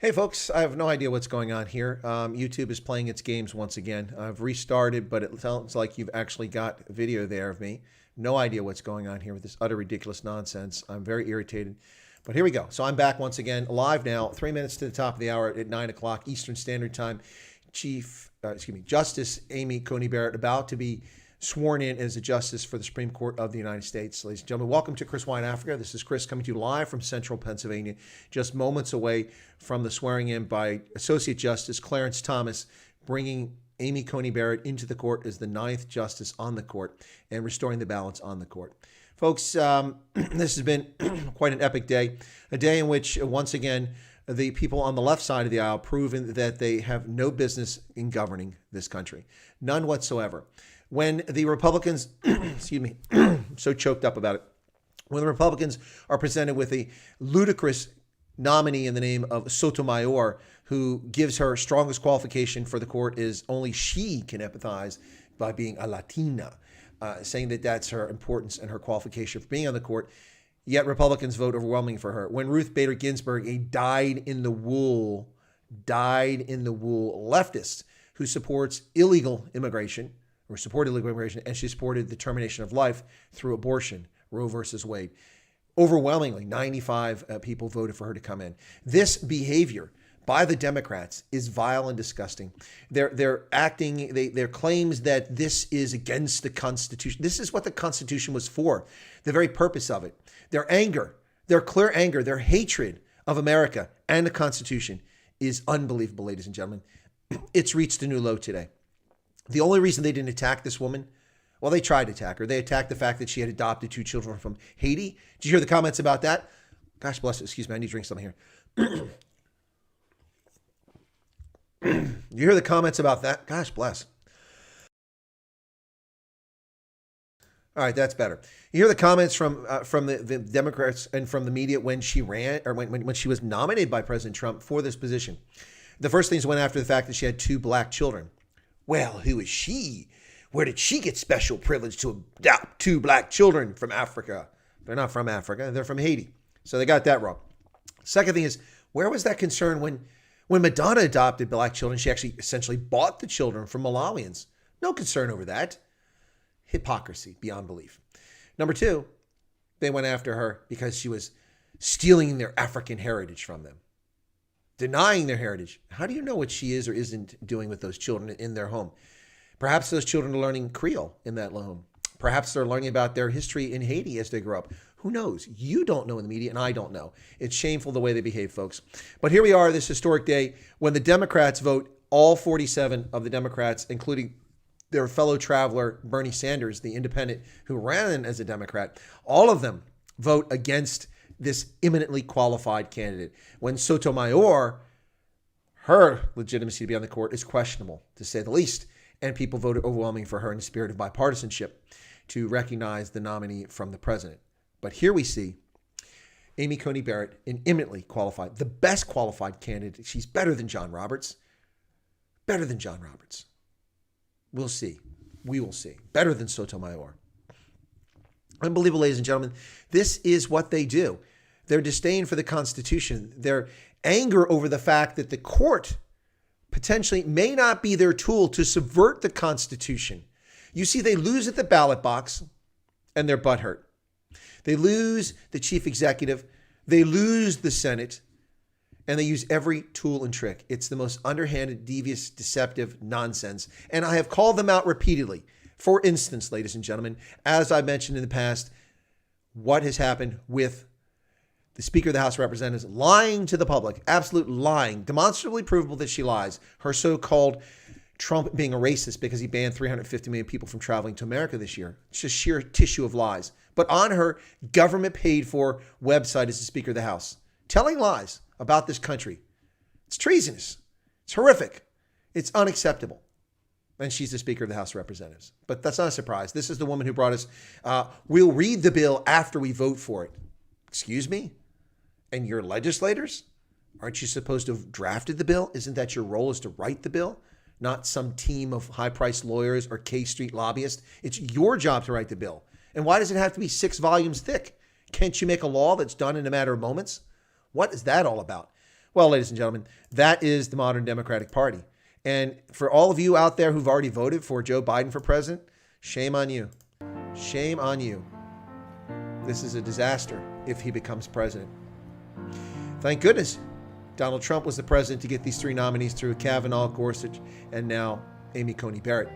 Hey folks, I have no idea what's going on here. YouTube is playing its games once again. I've restarted, but it sounds like you've actually got video there of me. No idea what's going on here with this utter ridiculous nonsense. I'm very irritated. But here we go. So I'm back once again, live now, 3 minutes to the top of the hour at 9 o'clock Eastern Standard Time. Justice Amy Coney Barrett about to be sworn in as a justice for the Supreme Court of the United States. Ladies and gentlemen, welcome to Chris Wine Africa. This is Chris coming to you live from central Pennsylvania, just moments away from the swearing in by Associate Justice Clarence Thomas, bringing Amy Coney Barrett into the court as the ninth justice on the court and restoring the balance on the court. Folks, this has been quite an epic day, a day in which, once again, the people on the left side of the aisle proven that they have no business in governing this country. None whatsoever. When the Republicans, excuse me, I'm so choked up about it. When the Republicans are presented with a ludicrous nominee in the name of Sotomayor, who gives her strongest qualification for the court is only she can empathize by being a Latina, saying that that's her importance and her qualification for being on the court. Yet Republicans vote overwhelmingly for her. When Ruth Bader Ginsburg, a dyed-in-the-wool leftist who supports illegal immigration, or supported illegal immigration, and she supported the termination of life through abortion, Roe versus Wade. Overwhelmingly, 95 people voted for her to come in. This behavior by the Democrats is vile and disgusting. They're acting, their claims that this is against the Constitution. This is what the Constitution was for, the very purpose of it. Their anger, their clear anger, their hatred of America and the Constitution is unbelievable, ladies and gentlemen. It's reached a new low today. The only reason they didn't attack this woman, well, they tried to attack her. They attacked the fact that she had adopted two children from Haiti. Did you hear the comments about that? Gosh bless it. Excuse me. I need to drink something here. You hear the comments about that? Gosh bless. All right, that's better. You hear the comments from the Democrats and from the media when she ran, or when she was nominated by President Trump for this position. The first things went after the fact that she had two black children. Well, who is she? Where did she get special privilege to adopt two black children from Africa? They're not from Africa. They're from Haiti. So they got that wrong. Second thing is, where was that concern when Madonna adopted black children? She actually essentially bought the children from Malawians. No concern over that. Hypocrisy beyond belief. Number two, they went after her because she was stealing their African heritage from them. Denying their heritage. How do you know what she is or isn't doing with those children in their home? Perhaps those children are learning Creole in that home. Perhaps they're learning about their history in Haiti as they grow up. Who knows? You don't know in the media, and I don't know. It's shameful the way they behave, folks. But here we are, this historic day, when the Democrats vote, all 47 of the Democrats, including their fellow traveler, Bernie Sanders, the independent who ran as a Democrat, all of them vote against this eminently qualified candidate. When Sotomayor, her legitimacy to be on the court is questionable, to say the least. And people voted overwhelmingly for her in the spirit of bipartisanship to recognize the nominee from the president. But here we see Amy Coney Barrett, an eminently qualified, the best qualified candidate. She's better than John Roberts. Better than John Roberts. We'll see. We will see. Better than Sotomayor. Unbelievable, ladies and gentlemen. This is what they do. Their disdain for the Constitution, their anger over the fact that the court potentially may not be their tool to subvert the Constitution. You see, they lose at the ballot box and they're butthurt. They lose the chief executive. They lose the Senate. And they use every tool and trick. It's the most underhanded, devious, deceptive nonsense. And I have called them out repeatedly. For instance, ladies and gentlemen, as I mentioned in the past, what has happened with the Speaker of the House of Representatives lying to the public, absolute lying, demonstrably provable that she lies. Her so-called Trump being a racist because he banned 350 million people from traveling to America this year. It's just sheer tissue of lies. But on her government-paid-for website is the Speaker of the House, telling lies about this country. It's treasonous. It's horrific. It's unacceptable. And she's the Speaker of the House of Representatives. But that's not a surprise. This is the woman who brought us, we'll read the bill after we vote for it. Excuse me? And your legislators? Aren't you supposed to have drafted the bill? Isn't that your role, is to write the bill? Not some team of high-priced lawyers or K Street lobbyists. It's your job to write the bill. And why does it have to be 6 volumes thick? Can't you make a law that's done in a matter of moments? What is that all about? Well, ladies and gentlemen, that is the modern Democratic Party. And for all of you out there who've already voted for Joe Biden for president, shame on you. Shame on you. This is a disaster if he becomes president. Thank goodness Donald Trump was the president to get these three nominees through: Kavanaugh, Gorsuch, and now Amy Coney Barrett.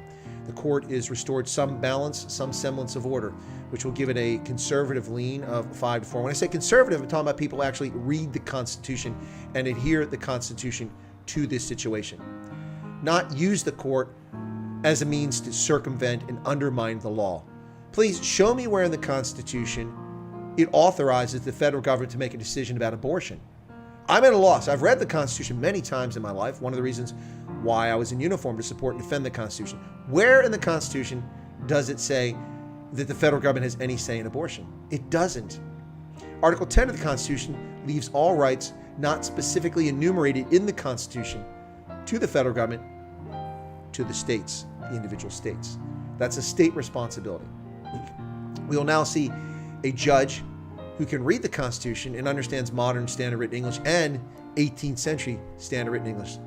The court is restored some balance, some semblance of order, which will give it a conservative lean of 5-4. When I say conservative, I'm talking about people who actually read the Constitution and adhere the Constitution to this situation. Not use the court as a means to circumvent and undermine the law. Please show me where in the Constitution it authorizes the federal government to make a decision about abortion. I'm at a loss. I've read the Constitution many times in my life. One of the reasons why I was in uniform, to support and defend the Constitution. Where in the Constitution does it say that the federal government has any say in abortion? It doesn't. Article 10 of the Constitution leaves all rights not specifically enumerated in the Constitution to the federal government, to the states, the individual states. That's a state responsibility. We will now see a judge who can read the Constitution and understands modern standard written English and 18th century standard written English.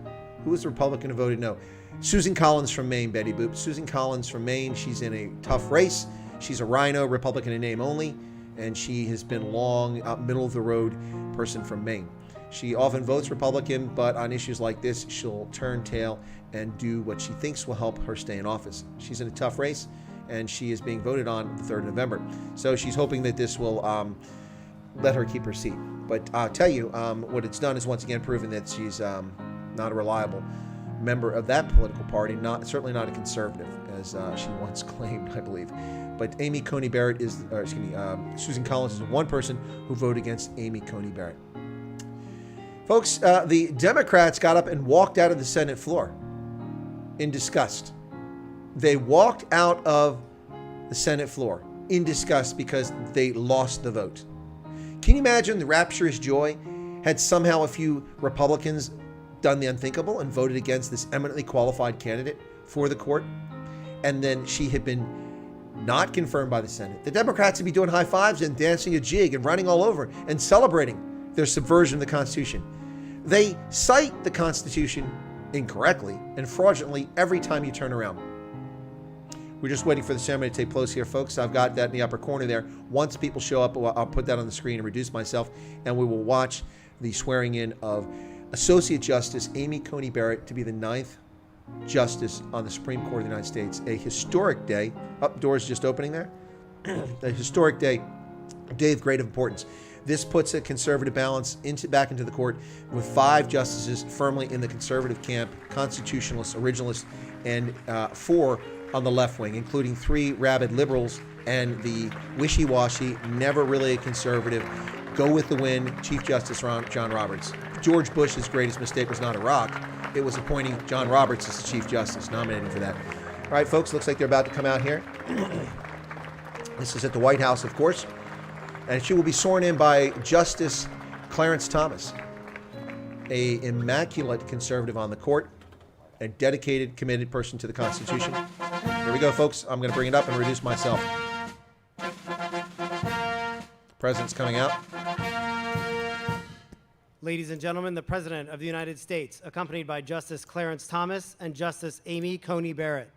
Who was the Republican who voted no? Susan Collins from Maine, Betty Boop. Susan Collins from Maine. She's in a tough race. She's a rhino, Republican in name only, and she has been long, middle of the road person from Maine. She often votes Republican, but on issues like this, she'll turn tail and do what she thinks will help her stay in office. She's in a tough race, and she is being voted on the 3rd of November. So she's hoping that this will let her keep her seat. But I'll tell you, what it's done is once again proven that she's not a reliable member of that political party, certainly not a conservative, as she once claimed, I believe. But Amy Coney Barrett Susan Collins is one person who voted against Amy Coney Barrett. Folks, the Democrats got up and walked out of the Senate floor in disgust. They walked out of the Senate floor in disgust because they lost the vote. Can you imagine the rapturous joy had somehow a few Republicans done the unthinkable and voted against this eminently qualified candidate for the court, and then she had been not confirmed by the Senate? The Democrats would be doing high fives and dancing a jig and running all over and celebrating their subversion of the Constitution. They cite the Constitution incorrectly and fraudulently every time you turn around. We're just waiting for the ceremony to take place here, folks. I've got that in the upper corner there. Once people show up, I'll put that on the screen and reduce myself, and we will watch the swearing in of Associate Justice Amy Coney Barrett to be the 9th Justice on the Supreme Court of the United States. A historic day. Doors just opening there. A historic day, a day of great importance. This puts a conservative balance back into the court with 5 justices firmly in the conservative camp, constitutionalists, originalists, and 4 on the left wing, including 3 rabid liberals and the wishy-washy, never really a conservative, go with the wind Chief Justice John Roberts. George Bush's greatest mistake was not Iraq. It was appointing John Roberts as the Chief Justice, nominating for that. All right, folks, looks like they're about to come out here. This is at the White House, of course. And she will be sworn in by Justice Clarence Thomas, a immaculate conservative on the court, a dedicated, committed person to the Constitution. Here we go, folks. I'm going to bring it up and reduce myself. President's coming out. Ladies and gentlemen, the President of the United States, accompanied by Justice Clarence Thomas and Justice Amy Coney Barrett.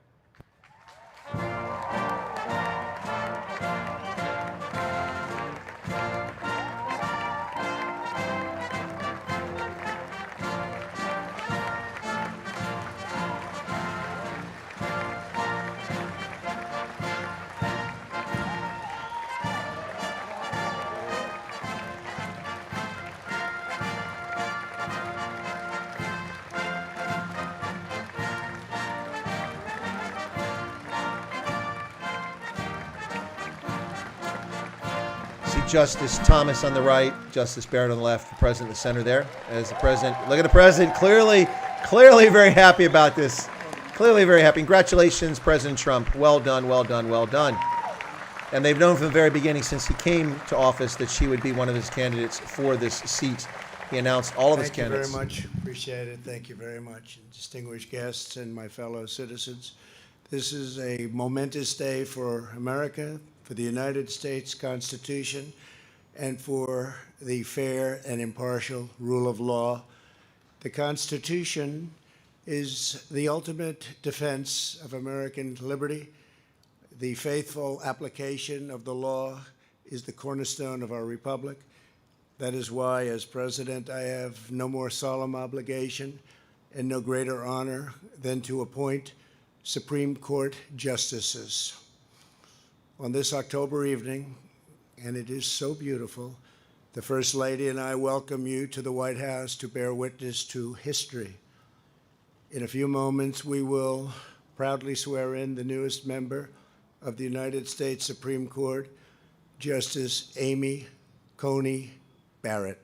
Justice Thomas on the right, Justice Barrett on the left, the President in the center there. As the President, look at the President, clearly very happy about this. Clearly very happy. Congratulations, President Trump. Well done, well done, well done. And they've known from the very beginning, since he came to office, that she would be one of his candidates for this seat. He announced all of his candidates. Thank you very much. Appreciate it. Thank you very much. Distinguished guests and my fellow citizens. This is a momentous day for America, for the United States Constitution, and for the fair and impartial rule of law The Constitution is the ultimate defense of American liberty. The faithful application of the law is the cornerstone of our republic. That is why, as president, I have no more solemn obligation and no greater honor than to appoint Supreme Court justices. On this October evening, and it is so beautiful, the First Lady and I welcome you to the White House to bear witness to history. In a few moments, we will proudly swear in the newest member of the United States Supreme Court, Justice Amy Coney Barrett.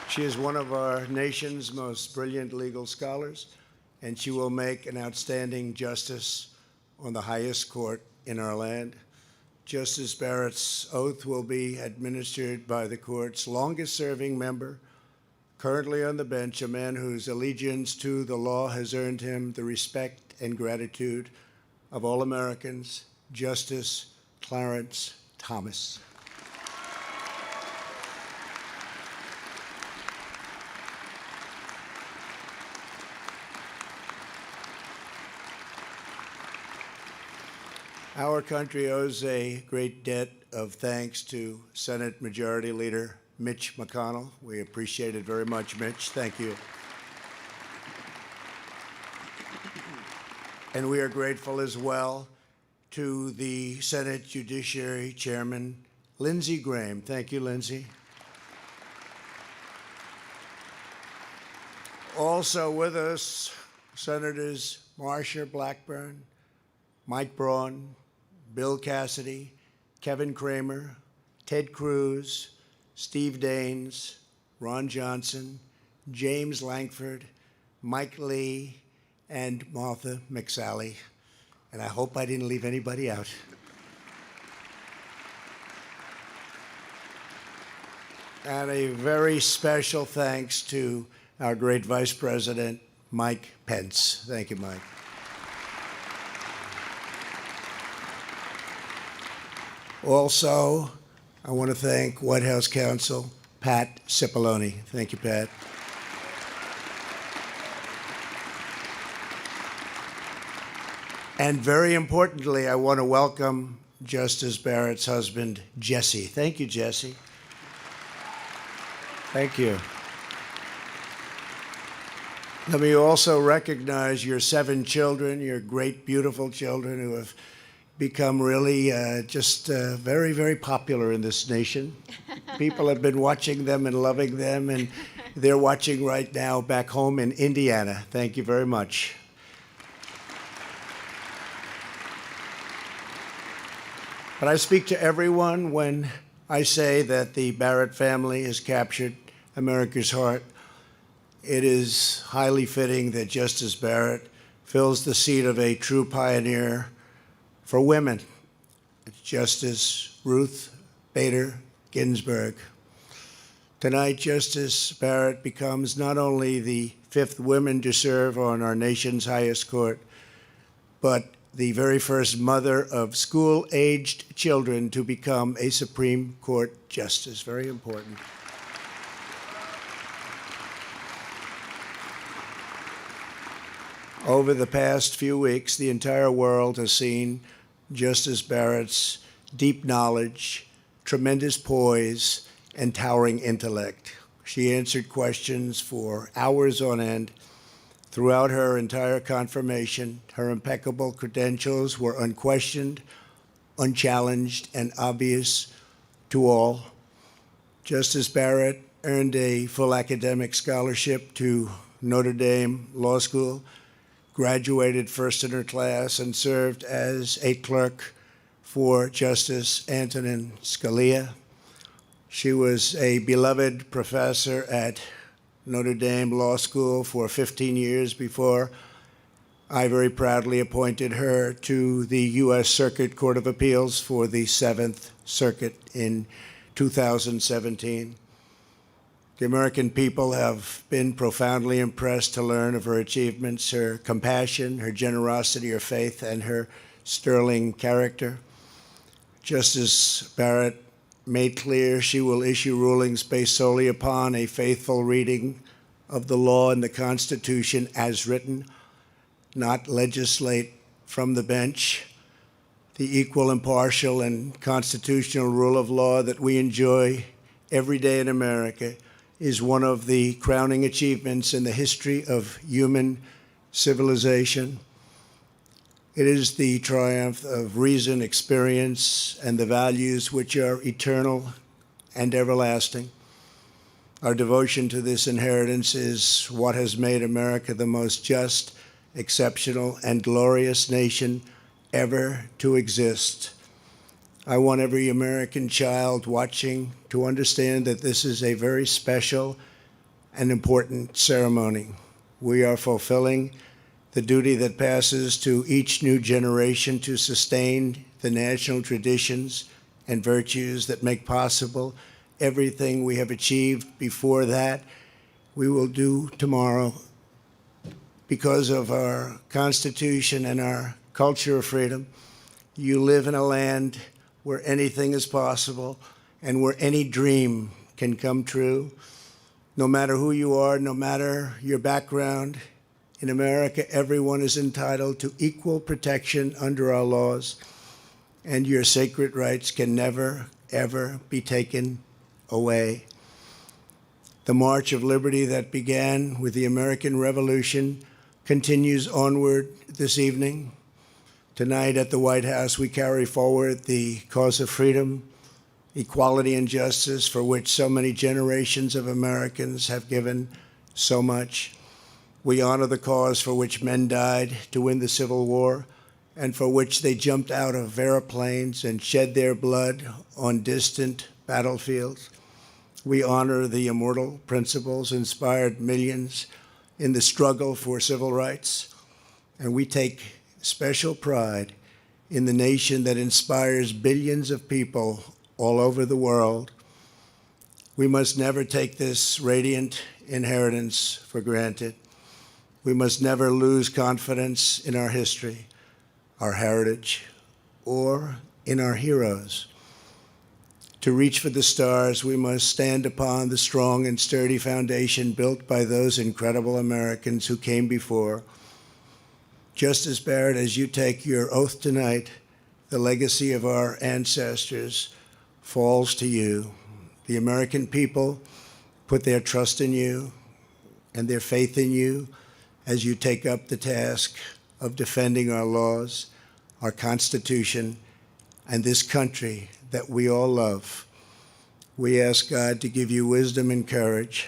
She is one of our nation's most brilliant legal scholars, and she will make an outstanding justice on the highest court in our land. Justice Barrett's oath will be administered by the court's longest-serving member, currently on the bench, a man whose allegiance to the law has earned him the respect and gratitude of all Americans, Justice Clarence Thomas. Our country owes a great debt of thanks to Senate Majority Leader Mitch McConnell. We appreciate it very much, Mitch. Thank you. And we are grateful as well to the Senate Judiciary Chairman, Lindsey Graham. Thank you, Lindsey. Also with us, Senators Marsha Blackburn, Mike Braun, Bill Cassidy, Kevin Cramer, Ted Cruz, Steve Daines, Ron Johnson, James Lankford, Mike Lee, and Martha McSally. And I hope I didn't leave anybody out. And a very special thanks to our great Vice President, Mike Pence. Thank you, Mike. Also, I want to thank White House Counsel Pat Cipollone. Thank you, Pat. And very importantly, I want to welcome Justice Barrett's husband, Jesse. Thank you, Jesse. Thank you. Let me also recognize your 7 children, your great, beautiful children who have become really very, very popular in this nation. People have been watching them and loving them, and they're watching right now back home in Indiana. Thank you very much. But I speak to everyone when I say that the Barrett family has captured America's heart. It is highly fitting that Justice Barrett fills the seat of a true pioneer for women. It's Justice Ruth Bader Ginsburg. Tonight, Justice Barrett becomes not only the 5th woman to serve on our nation's highest court, but the very first mother of school-aged children to become a Supreme Court justice. Very important. Over the past few weeks, the entire world has seen Justice Barrett's deep knowledge, tremendous poise, and towering intellect. She answered questions for hours on end. Throughout her entire confirmation, her impeccable credentials were unquestioned, unchallenged, and obvious to all. Justice Barrett earned a full academic scholarship to Notre Dame Law School, graduated first in her class, and served as a clerk for Justice Antonin Scalia. She was a beloved professor at Notre Dame Law School for 15 years before I very proudly appointed her to the U.S. Circuit Court of Appeals for the 7th Circuit in 2017. The American people have been profoundly impressed to learn of her achievements, her compassion, her generosity, her faith, and her sterling character. Justice Barrett made clear she will issue rulings based solely upon a faithful reading of the law and the Constitution as written, not legislate from the bench. The equal, impartial, and constitutional rule of law that we enjoy every day in America is one of the crowning achievements in the history of human civilization. It is the triumph of reason, experience, and the values which are eternal and everlasting. Our devotion to this inheritance is what has made America the most just, exceptional, and glorious nation ever to exist. I want every American child watching to understand that this is a very special and important ceremony. We are fulfilling the duty that passes to each new generation to sustain the national traditions and virtues that make possible everything we have achieved before that. We will do tomorrow because of our Constitution and our culture of freedom. You live in a land where anything is possible and where any dream can come true. No matter who you are, no matter your background, in America, everyone is entitled to equal protection under our laws, and your sacred rights can never, ever be taken away. The march of liberty that began with the American Revolution continues onward this evening. Tonight at the White House, we carry forward the cause of freedom, equality, and justice for which so many generations of Americans have given so much. We honor the cause for which men died to win the Civil War and for which they jumped out of airplanes and shed their blood on distant battlefields. We honor the immortal principles inspired millions in the struggle for civil rights, and we take special pride in the nation that inspires billions of people all over the world. We must never take this radiant inheritance for granted. We must never lose confidence in our history, our heritage, or in our heroes. To reach for the stars, we must stand upon the strong and sturdy foundation built by those incredible Americans who came before. Justice Barrett, as you take your oath tonight, the legacy of our ancestors falls to you. The American people put their trust in you and their faith in you as you take up the task of defending our laws, our Constitution, and this country that we all love. We ask God to give you wisdom and courage.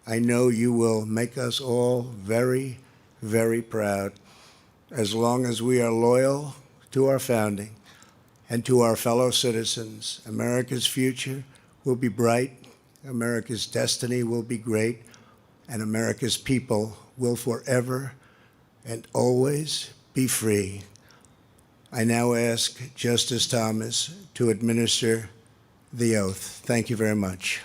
I know you will make us all very, very proud. As long as we are loyal to our founding and to our fellow citizens, America's future will be bright, America's destiny will be great, and America's people will forever and always be free. I now ask Justice Thomas to administer the oath. Thank you very much.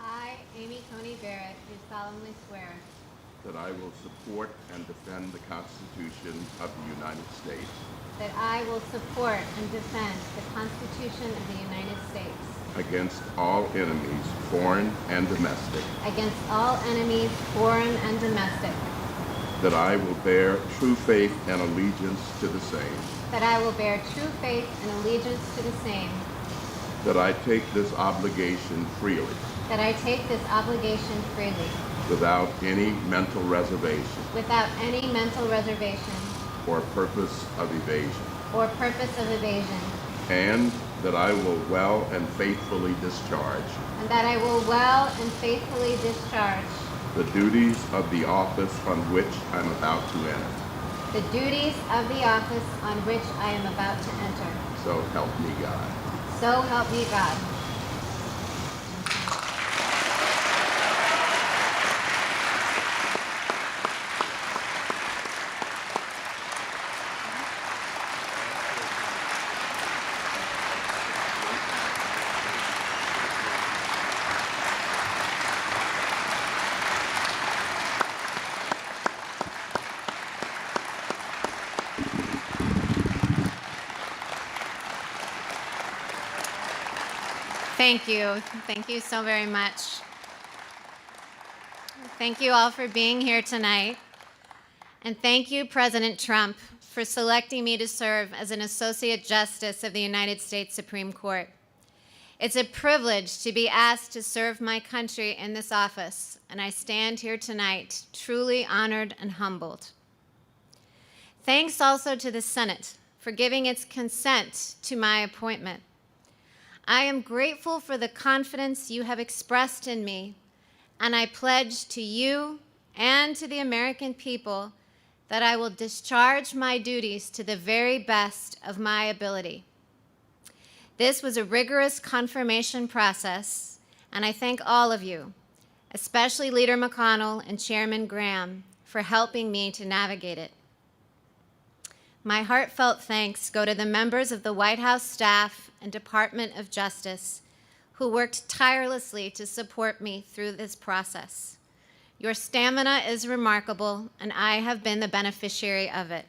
I, Amy Coney Barrett, do solemnly swear that I will support and defend the Constitution of the United States that I will support and defend the Constitution of the United States against all enemies, foreign and domestic, against all enemies, foreign and domestic, that I will bear true faith and allegiance to the same, that I will bear true faith and allegiance to the same, that I take this obligation freely, that I take this obligation freely, without any mental reservation without any mental reservation or purpose of evasion, or purpose of evasion, and that I will well and faithfully discharge and that I will well and faithfully discharge the duties of the office on which I'm about to enter. the duties of the office on which I am about to enter. So help me God. So help me God. Thank you. Thank you so very much. Thank you all for being here tonight. And thank you, President Trump, for selecting me to serve as an Associate Justice of the United States Supreme Court. It's a privilege to be asked to serve my country in this office, and I stand here tonight truly honored and humbled. Thanks also to the Senate for giving its consent to my appointment. I am grateful for the confidence you have expressed in me, and I pledge to you and to the American people that I will discharge my duties to the very best of my ability. This was a rigorous confirmation process, and I thank all of you, especially Leader McConnell and Chairman Graham, for helping me to navigate it. My heartfelt thanks go to the members of the White House staff and Department of Justice who worked tirelessly to support me through this process. Your stamina is remarkable, and I have been the beneficiary of it.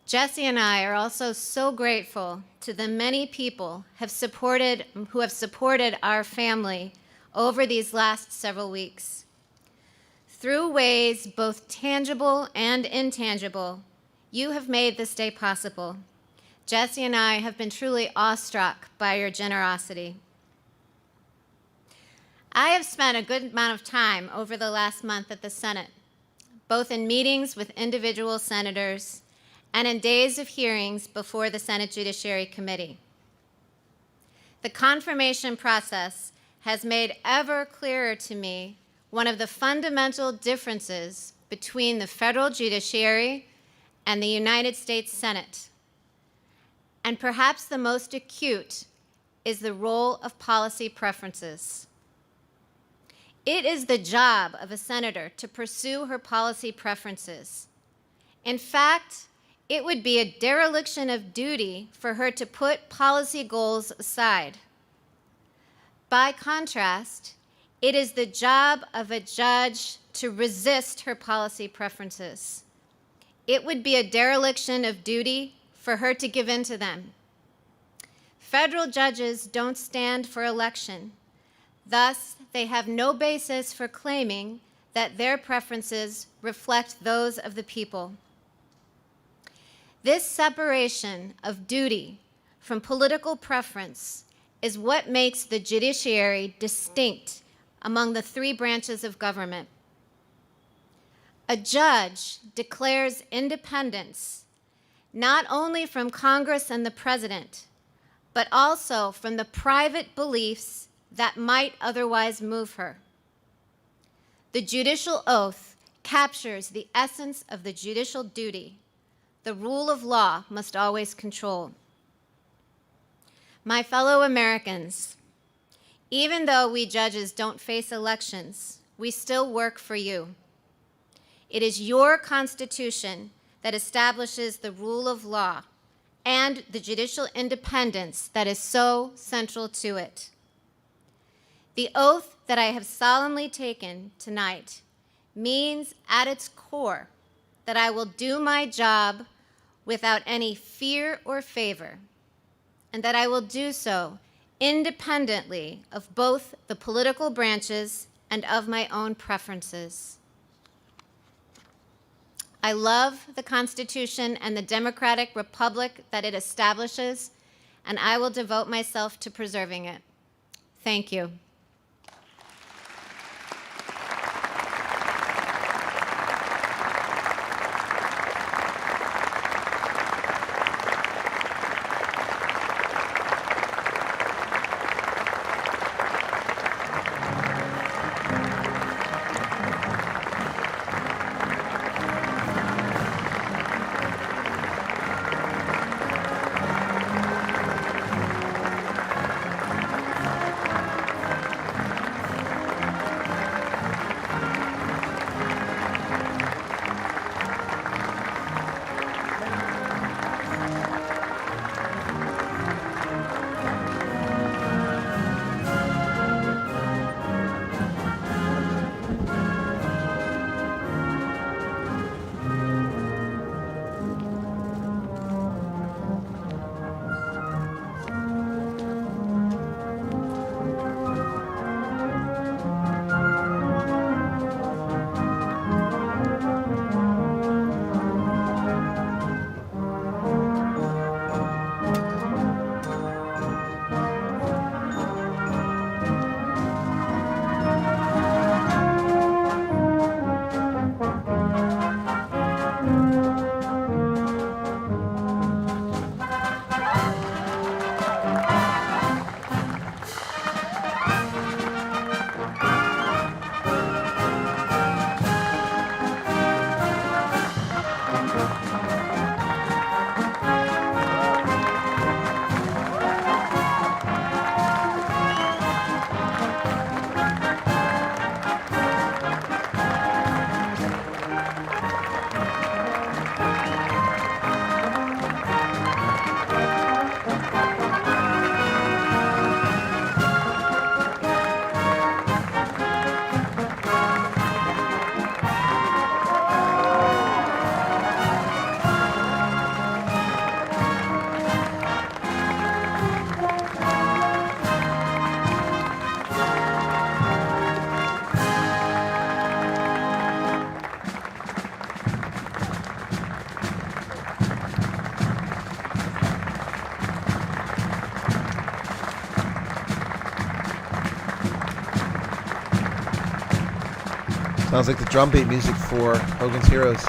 Jesse and I are also so grateful to the many people who have supported our family over these last several weeks. Through ways both tangible and intangible, you have made this day possible. Jesse and I have been truly awestruck by your generosity. I have spent a good amount of time over the last month at the Senate, both in meetings with individual senators and in days of hearings before the Senate Judiciary Committee. The confirmation process has made ever clearer to me one of the fundamental differences between the federal judiciary and the United States Senate. And perhaps the most acute is the role of policy preferences. It is the job of a senator to pursue her policy preferences. In fact, it would be a dereliction of duty for her to put policy goals aside. By contrast, it is the job of a judge to resist her policy preferences. It would be a dereliction of duty for her to give in to them. Federal judges don't stand for election. Thus, they have no basis for claiming that their preferences reflect those of the people. This separation of duty from political preference is what makes the judiciary distinct among the three branches of government. A judge declares independence not only from Congress and the President, but also from the private beliefs that might otherwise move her. The Judicial Oath captures the essence of the judicial duty. The rule of law must always control. My fellow Americans, even though we judges don't face elections, we still work for you. It is your Constitution that establishes the rule of law and the judicial independence that is so central to it. The oath that I have solemnly taken tonight means at its core that I will do my job without any fear or favor, and that I will do so independently of both the political branches and of my own preferences. I love the Constitution and the democratic republic that it establishes, and I will devote myself to preserving it. Thank you. Sounds like the drum beat music for Hogan's Heroes.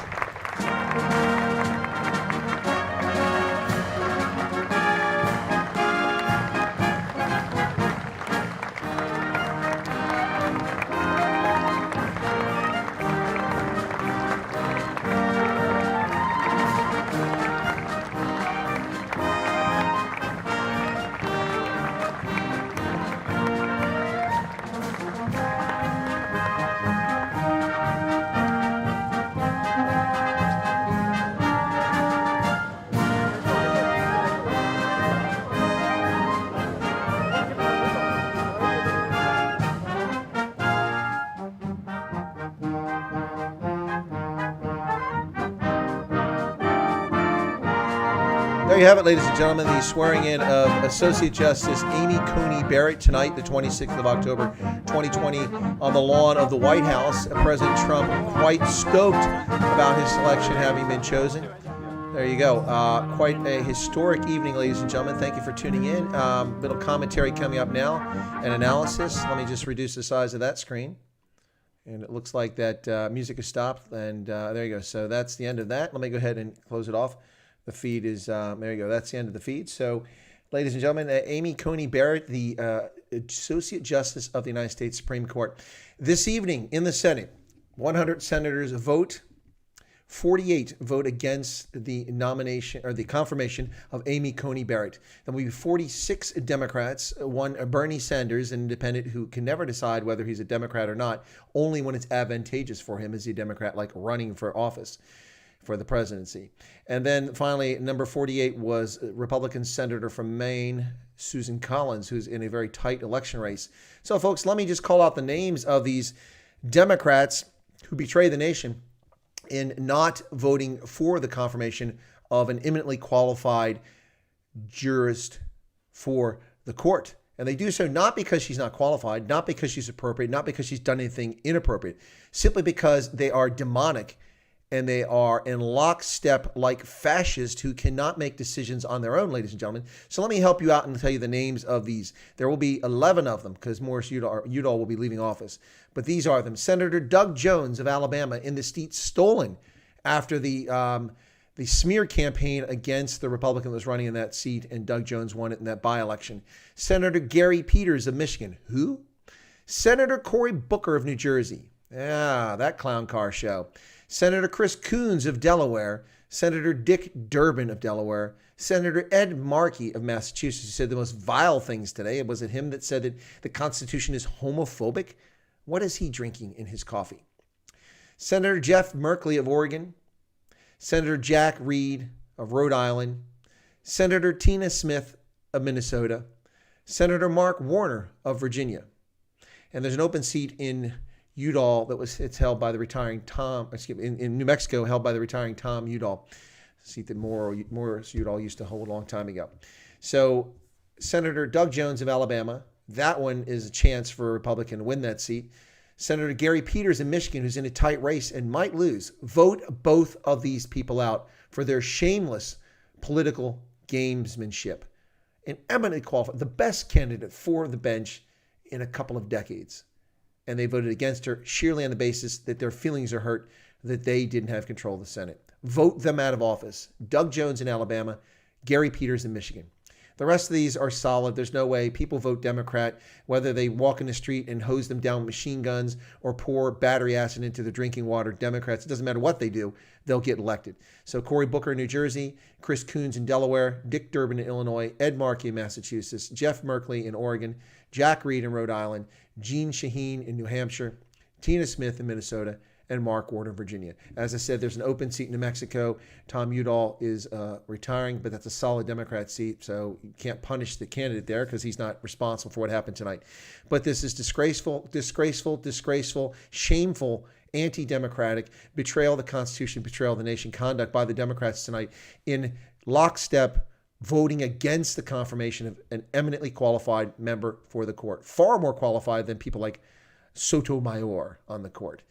There you have it, ladies and gentlemen, the swearing in of Associate Justice Amy Coney Barrett tonight, the 26th of October, 2020, on the lawn of the White House. President Trump quite stoked about his selection having been chosen. There you go. Quite a historic evening, ladies and gentlemen. Thank you for tuning in. Little commentary coming up now, an analysis. Let me just reduce the size of that screen. And it looks like that music has stopped. And there you go. So that's the end of that. Let me go ahead and close it off. The feed is, there you go. That's the end of the feed. So, ladies and gentlemen, Amy Coney Barrett, the Associate Justice of the United States Supreme Court. This evening in the Senate, 100 senators vote. 48 vote against the nomination or the confirmation of Amy Coney Barrett. There will be 46 Democrats, one Bernie Sanders, an independent who can never decide whether he's a Democrat or not, only when it's advantageous for him as a Democrat, like running for office for the presidency. And then finally, number 48 was Republican Senator from Maine, Susan Collins, who's in a very tight election race. So, folks, let me just call out the names of these Democrats who betray the nation in not voting for the confirmation of an eminently qualified jurist for the court. And they do so not because she's not qualified, not because she's appropriate, not because she's done anything inappropriate, simply because they are demonic and they are in lockstep like fascists who cannot make decisions on their own, ladies and gentlemen. So let me help you out and tell you the names of these. There will be 11 of them because Morris Udall will be leaving office. But these are them. Senator Doug Jones of Alabama, in the seat stolen after the smear campaign against the Republican that was running in that seat, and Doug Jones won it in that by-election. Senator Gary Peters of Michigan. Who? Senator Cory Booker of New Jersey. Yeah, that clown car show. Senator Chris Coons of Delaware, Senator Dick Durbin of Delaware, Senator Ed Markey of Massachusetts, who said the most vile things today. Was it him that said that the Constitution is homophobic? What is he drinking in his coffee? Senator Jeff Merkley of Oregon, Senator Jack Reed of Rhode Island, Senator Tina Smith of Minnesota, Senator Mark Warner of Virginia. And there's an open seat in Udall it's held by the retiring in New Mexico, held by the retiring Tom Udall, a seat that Morris Udall used to hold a long time ago. So Senator Doug Jones of Alabama, that one is a chance for a Republican to win that seat. Senator Gary Peters in Michigan, who's in a tight race and might lose. Vote both of these people out for their shameless political gamesmanship. An eminently qualified, the best candidate for the bench in a couple of decades. And they voted against her sheerly on the basis that their feelings are hurt, that they didn't have control of the Senate. Vote them out of office. Doug Jones in Alabama, Gary Peters in Michigan. The rest of these are solid. There's no way people vote Democrat, whether they walk in the street and hose them down with machine guns or pour battery acid into their drinking water. Democrats, it doesn't matter what they do, they'll get elected. So Cory Booker in New Jersey, Chris Coons in Delaware, Dick Durbin in Illinois, Ed Markey in Massachusetts, Jeff Merkley in Oregon, Jack Reed in Rhode Island, Jean Shaheen in New Hampshire, Tina Smith in Minnesota, and Mark Warner in Virginia. As I said, there's an open seat in New Mexico. Tom Udall is retiring, but that's a solid Democrat seat, so you can't punish the candidate there because he's not responsible for what happened tonight. But this is disgraceful, shameful, anti-democratic, betrayal of the Constitution, betrayal of the nation conduct by the Democrats tonight in lockstep voting against the confirmation of an eminently qualified member for the court. Far more qualified than people like Sotomayor on the court.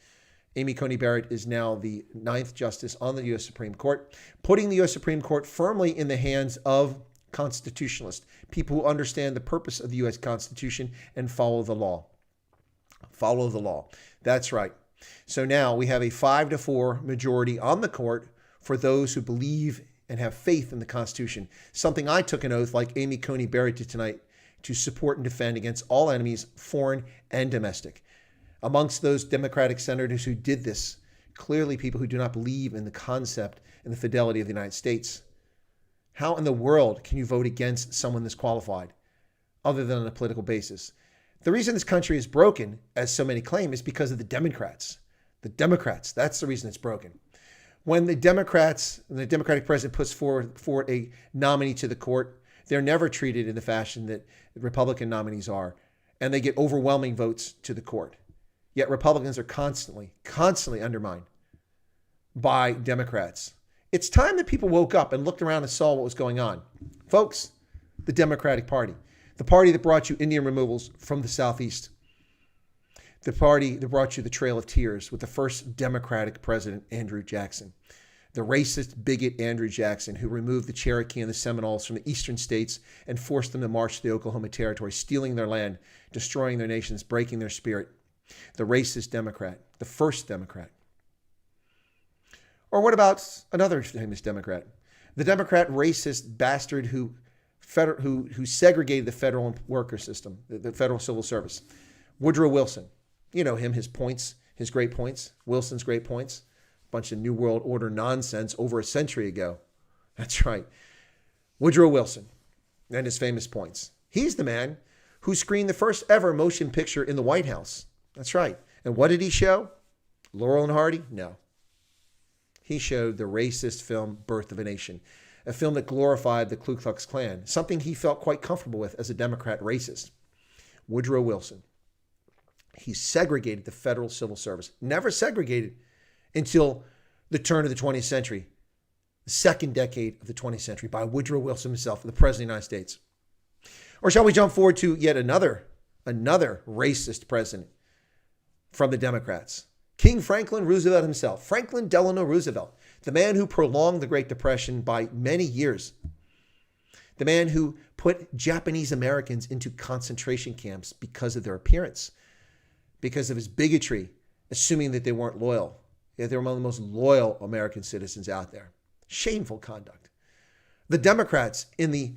Amy Coney Barrett is now the 9th justice on the U.S. Supreme Court, putting the U.S. Supreme Court firmly in the hands of constitutionalists, people who understand the purpose of the U.S. Constitution and follow the law. Follow the law. That's right. So now we have a 5-4 majority on the court for those who believe and have faith in the Constitution, something I took an oath like Amy Coney Barrett did tonight to support and defend against all enemies, foreign and domestic. Amongst those Democratic senators who did this, clearly people who do not believe in the concept and the fidelity of the United States. How in the world can you vote against someone this qualified, other than on a political basis? The reason this country is broken, as so many claim, is because of the Democrats. The Democrats, that's the reason it's broken. When the Democrats, the Democratic president puts forward a nominee to the court, they're never treated in the fashion that Republican nominees are, and they get overwhelming votes to the court. Yet Republicans are constantly undermined by Democrats. It's time that people woke up and looked around and saw what was going on. Folks, the Democratic Party, the party that brought you Indian removals from the Southeast, the party that brought you the Trail of Tears with the first Democratic president, Andrew Jackson, the racist bigot Andrew Jackson, who removed the Cherokee and the Seminoles from the eastern states and forced them to march to the Oklahoma Territory, stealing their land, destroying their nations, breaking their spirit. The racist Democrat, the first Democrat. Or what about another famous Democrat? The Democrat racist bastard who segregated the federal worker system, the federal civil service. Woodrow Wilson. You know him, his points, his great points, Wilson's great points. Bunch of New World Order nonsense over a century ago. That's right. Woodrow Wilson and his famous points. He's the man who screened the first ever motion picture in the White House. That's right. And what did he show? Laurel and Hardy? No. He showed the racist film Birth of a Nation, a film that glorified the Ku Klux Klan, something he felt quite comfortable with as a Democrat racist. Woodrow Wilson. He segregated the federal civil service. Never segregated until the turn of the 20th century, the second decade of the 20th century, by Woodrow Wilson himself, the President of the United States. Or shall we jump forward to yet another racist president from the Democrats? King Franklin Roosevelt himself, Franklin Delano Roosevelt, the man who prolonged the Great Depression by many years, the man who put Japanese Americans into concentration camps because of their appearance, because of his bigotry, assuming that they weren't loyal. Yet they were one of the most loyal American citizens out there. Shameful conduct. The Democrats in the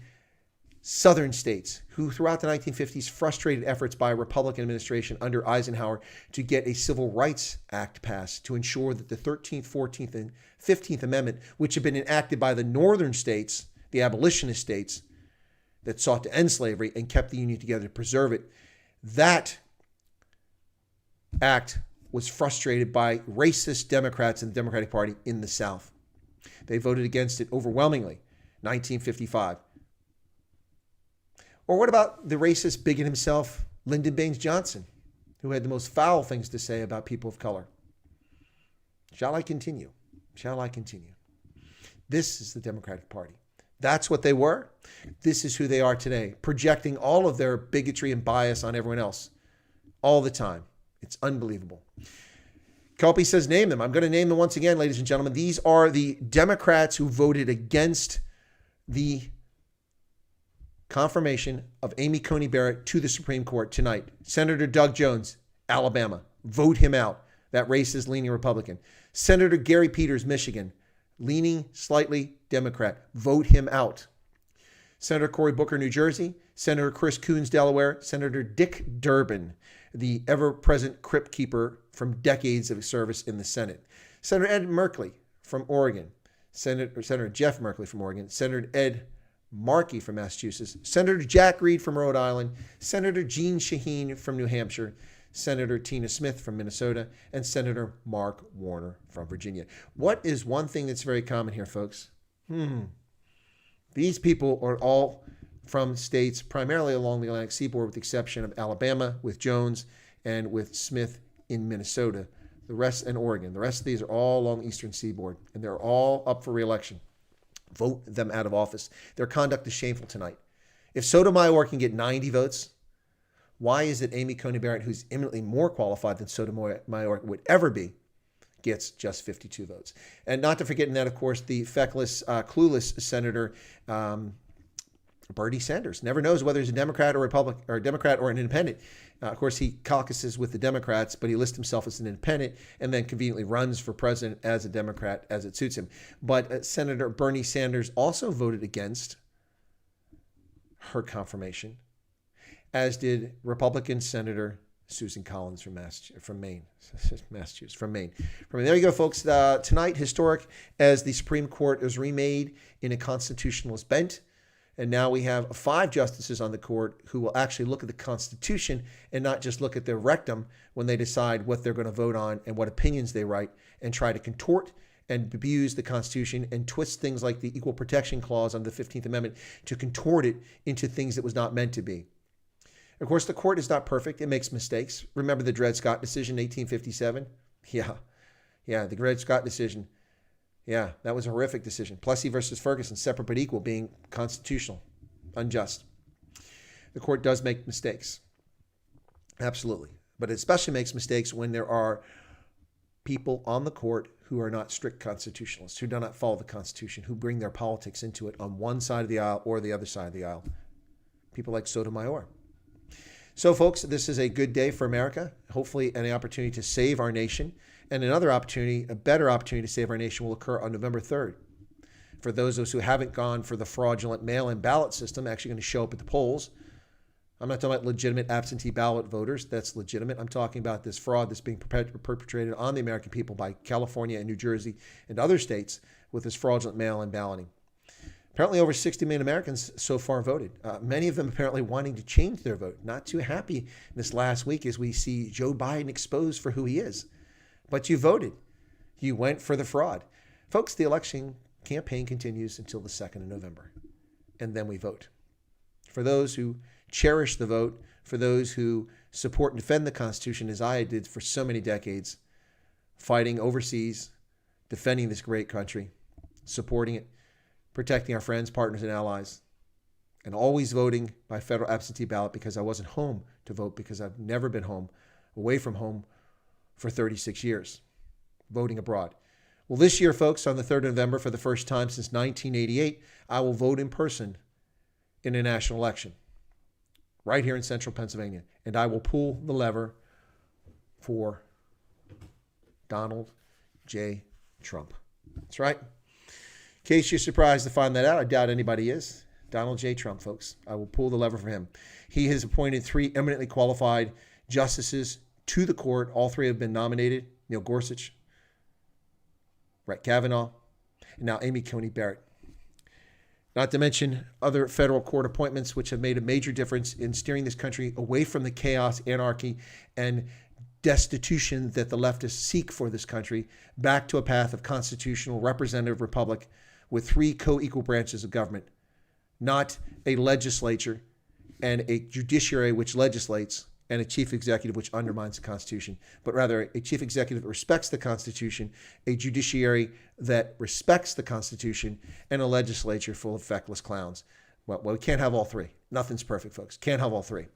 southern states, who throughout the 1950s frustrated efforts by a Republican administration under Eisenhower to get a Civil Rights Act passed to ensure that the 13th, 14th, and 15th Amendment, which had been enacted by the northern states, the abolitionist states that sought to end slavery and kept the Union together to preserve it, that act was frustrated by racist Democrats in the Democratic Party in the South. They voted against it overwhelmingly, 1955. Or what about the racist bigot himself, Lyndon Baines Johnson, who had the most foul things to say about people of color? Shall I continue? Shall I continue? This is the Democratic Party. That's what they were. This is who they are today, projecting all of their bigotry and bias on everyone else all the time. It's unbelievable. Kelpie says, name them. I'm going to name them once again, ladies and gentlemen. These are the Democrats who voted against the confirmation of Amy Coney Barrett to the Supreme Court tonight. Senator Doug Jones, Alabama. Vote him out. That racist, leaning Republican. Senator Gary Peters, Michigan. Leaning, slightly Democrat. Vote him out. Senator Cory Booker, New Jersey. Senator Chris Coons, Delaware. Senator Dick Durbin, the ever-present crypt keeper from decades of service in the Senate. Senator Ed Merkley from Oregon. Senator Jeff Merkley from Oregon. Senator Ed Markey from Massachusetts. Senator Jack Reed from Rhode Island. Senator Jean Shaheen from New Hampshire. Senator Tina Smith from Minnesota. And Senator Mark Warner from Virginia. What is one thing that's very common here, folks? These people are all from states primarily along the Atlantic seaboard, with the exception of Alabama with Jones and with Smith in Minnesota. The rest, and Oregon. The rest of these are all along the eastern seaboard, and they're all up for re-election. Vote them out of office. Their conduct is shameful tonight. If Sotomayor can get 90 votes, why is it Amy Coney Barrett, who's eminently more qualified than Sotomayor would ever be, gets just 52 votes? And not to forget in that, of course, the feckless, clueless Senator Bernie Sanders never knows whether he's a Democrat or Republican, or a Democrat or an independent. Of course, he caucuses with the Democrats, but he lists himself as an independent and then conveniently runs for president as a Democrat as it suits him. But Senator Bernie Sanders also voted against her confirmation, as did Republican Senator Susan Collins from Maine. There you go, folks. Tonight, historic as the Supreme Court is remade in a constitutionalist bent. And now we have 5 justices on the court who will actually look at the Constitution and not just look at their rectum when they decide what they're going to vote on and what opinions they write, and try to contort and abuse the Constitution and twist things like the Equal Protection Clause under the 15th Amendment to contort it into things it was not meant to be. Of course, the court is not perfect. It makes mistakes. Remember the Dred Scott decision in 1857? Yeah, the Dred Scott decision. Yeah, that was a horrific decision. Plessy versus Ferguson, separate but equal, being constitutional, unjust. The court does make mistakes. Absolutely. But it especially makes mistakes when there are people on the court who are not strict constitutionalists, who do not follow the Constitution, who bring their politics into it on one side of the aisle or the other side of the aisle. People like Sotomayor. So, folks, this is a good day for America. Hopefully, an opportunity to save our nation. And another opportunity, a better opportunity to save our nation, will occur on November 3rd. For those of us who haven't gone for the fraudulent mail-in ballot system, actually going to show up at the polls. I'm not talking about legitimate absentee ballot voters. That's legitimate. I'm talking about this fraud that's being perpetrated on the American people by California and New Jersey and other states with this fraudulent mail-in balloting. Apparently over 60 million Americans so far voted. Many of them apparently wanting to change their vote. Not too happy this last week as we see Joe Biden exposed for who he is. But you voted. You went for the fraud. Folks, the election campaign continues until the 2nd of November. And then we vote. For those who cherish the vote, for those who support and defend the Constitution, as I did for so many decades, fighting overseas, defending this great country, supporting it, protecting our friends, partners, and allies, and always voting by federal absentee ballot because I wasn't home to vote, because I've never been home, away from home, for 36 years, voting abroad. Well, this year, folks, on the 3rd of November, for the first time since 1988, I will vote in person in a national election right here in central Pennsylvania. And I will pull the lever for Donald J. Trump. That's right. In case you're surprised to find that out, I doubt anybody is. Donald J. Trump, folks. I will pull the lever for him. He has appointed 3 eminently qualified justices to the court. All 3 have been nominated. Neil Gorsuch, Brett Kavanaugh, and now Amy Coney Barrett. Not to mention other federal court appointments, which have made a major difference in steering this country away from the chaos, anarchy, and destitution that the leftists seek for this country, back to a path of constitutional representative republic with 3 co-equal branches of government, not a legislature and a judiciary which legislates, and a chief executive which undermines the Constitution, but rather a chief executive that respects the Constitution, a judiciary that respects the Constitution, and a legislature full of feckless clowns. Well, we can't have all 3. Nothing's perfect, folks. Can't have all 3.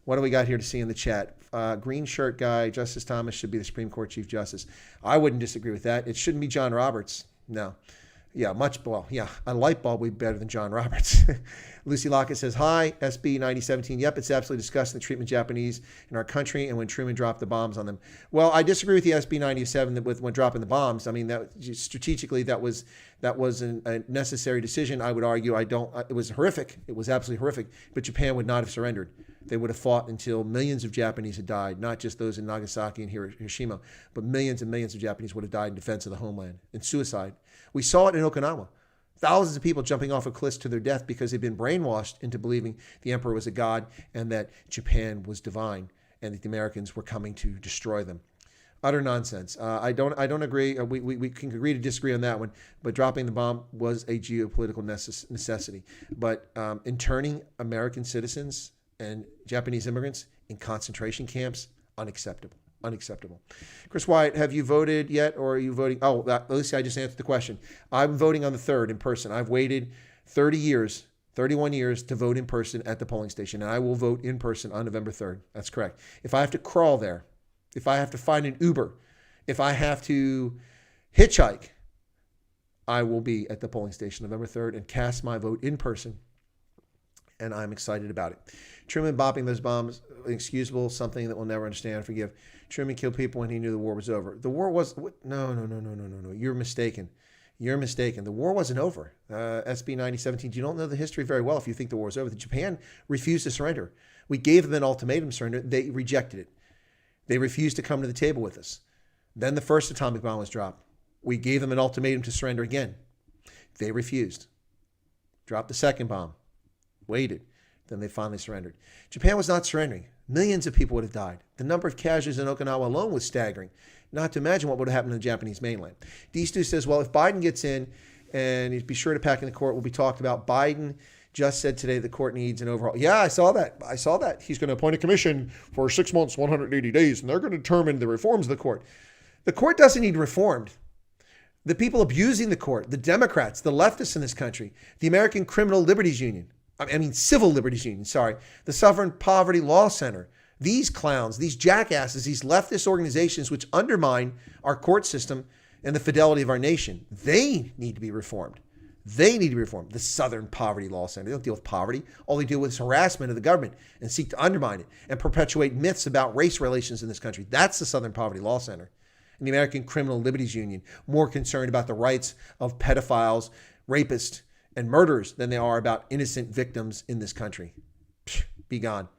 What do we got here to see in the chat? Green shirt guy, Justice Thomas should be the Supreme Court Chief Justice. I wouldn't disagree with that. It shouldn't be John Roberts. No. Yeah, a light bulb would be better than John Roberts. Lucy Lockett says, hi, SB 9017. Yep, it's absolutely disgusting, the treatment of Japanese in our country and when Truman dropped the bombs on them. Well, I disagree with the SB 97 with when dropping the bombs. I mean, that strategically, that was a necessary decision. I would argue it was horrific. It was absolutely horrific. But Japan would not have surrendered. They would have fought until millions of Japanese had died, not just those in Nagasaki and Hiroshima, but millions and millions of Japanese would have died in defense of the homeland, in suicide. We saw it in Okinawa. Thousands of people jumping off of cliffs to their death because they'd been brainwashed into believing the emperor was a god and that Japan was divine and that the Americans were coming to destroy them. Utter nonsense. I don't agree. We can agree to disagree on that one, but dropping the bomb was a geopolitical necessity. But interning American citizens and Japanese immigrants in concentration camps, unacceptable. Unacceptable. Chris Wyatt, have you voted yet, or are you voting? Oh, Lucy, I just answered the question. I'm voting on the 3rd in person. I've waited 31 years to vote in person at the polling station, and I will vote in person on November 3rd. That's correct. If I have to crawl there, if I have to find an Uber, if I have to hitchhike, I will be at the polling station November 3rd and cast my vote in person and I'm excited about it. Truman bombing those bombs, inexcusable, something that we'll never understand or forgive. Truman killed people when he knew the war was over. The war was, no. You're mistaken. You're mistaken. The war wasn't over. SB 9017, you don't know the history very well if you think the war was over. Japan refused to surrender. We gave them an ultimatum to surrender. They rejected it. They refused to come to the table with us. Then the first atomic bomb was dropped. We gave them an ultimatum to surrender again. They refused. Dropped the second bomb. Waited. Then they finally surrendered. Japan was not surrendering. Millions of people would have died. The number of casualties in Okinawa alone was staggering. Not to imagine what would have happened in the Japanese mainland. D-Stu says, well, if Biden gets in, and he'd be sure to pack in the court, will be talked about. Biden just said today the court needs an overhaul. Yeah, I saw that. He's going to appoint a commission for 6 months, 180 days, and they're going to determine the reforms of the court. The court doesn't need reformed. The people abusing the court, the Democrats, the leftists in this country, the American Criminal Liberties Union, Civil Liberties Union, the Southern Poverty Law Center, these clowns, these jackasses, these leftist organizations which undermine our court system and the fidelity of our nation, they need to be reformed. They need to be reformed. The Southern Poverty Law Center, they don't deal with poverty. All they deal with is harassment of the government and seek to undermine it and perpetuate myths about race relations in this country. That's the Southern Poverty Law Center. And the American Criminal Liberties Union, more concerned about the rights of pedophiles, rapists, and murderers than they are about innocent victims in this country. Be gone.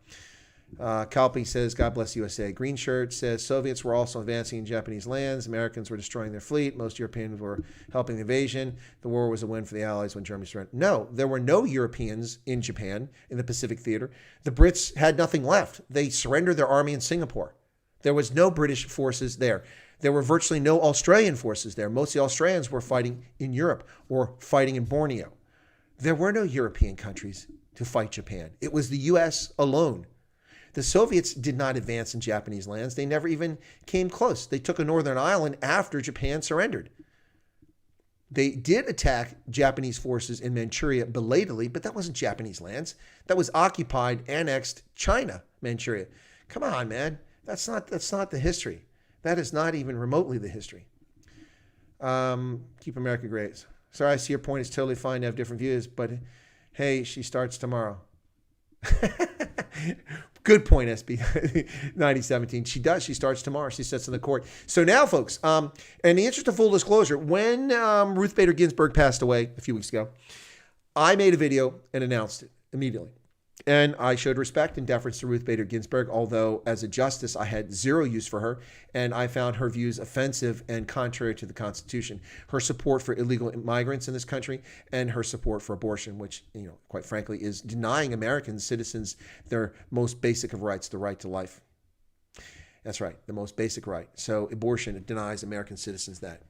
Kalpi says, God bless USA. Green Shirt says, Soviets were also advancing in Japanese lands. Americans were destroying their fleet. Most Europeans were helping the invasion. The war was a win for the Allies when Germany surrendered. No, there were no Europeans in Japan, in the Pacific Theater. The Brits had nothing left. They surrendered their army in Singapore. There was no British forces there. There were virtually no Australian forces there. Most of the Australians were fighting in Europe or fighting in Borneo. There were no European countries to fight Japan. It was the U.S. alone. The Soviets did not advance in Japanese lands. They never even came close. They took a northern island after Japan surrendered. They did attack Japanese forces in Manchuria belatedly, but that wasn't Japanese lands. That was occupied, annexed China, Manchuria. Come on, man. That's not the history. That is not even remotely the history. Keep America great. Sorry, I see your point. It's totally fine to have different views, but hey, she starts tomorrow. Good point, SB 9017. She does. She starts tomorrow. She sits in the court. So now, folks, in the interest of full disclosure, when Ruth Bader Ginsburg passed away a few weeks ago, I made a video and announced it immediately. And I showed respect and deference to Ruth Bader Ginsburg, although as a justice, I had zero use for her, and I found her views offensive and contrary to the Constitution. Her support for illegal migrants in this country and her support for abortion, which, quite frankly, is denying American citizens their most basic of rights, the right to life. That's right, the most basic right. So abortion denies American citizens that.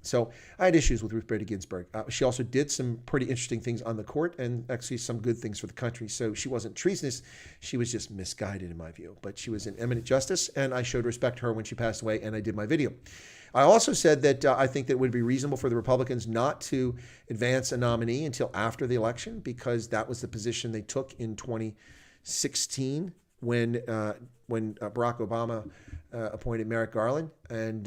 So I had issues with Ruth Bader Ginsburg. She also did some pretty interesting things on the court and actually some good things for the country. So she wasn't treasonous. She was just misguided in my view. But she was an eminent justice, and I showed respect to her when she passed away, and I did my video. I also said that I think that it would be reasonable for the Republicans not to advance a nominee until after the election, because that was the position they took in 2016 when Barack Obama appointed Merrick Garland, and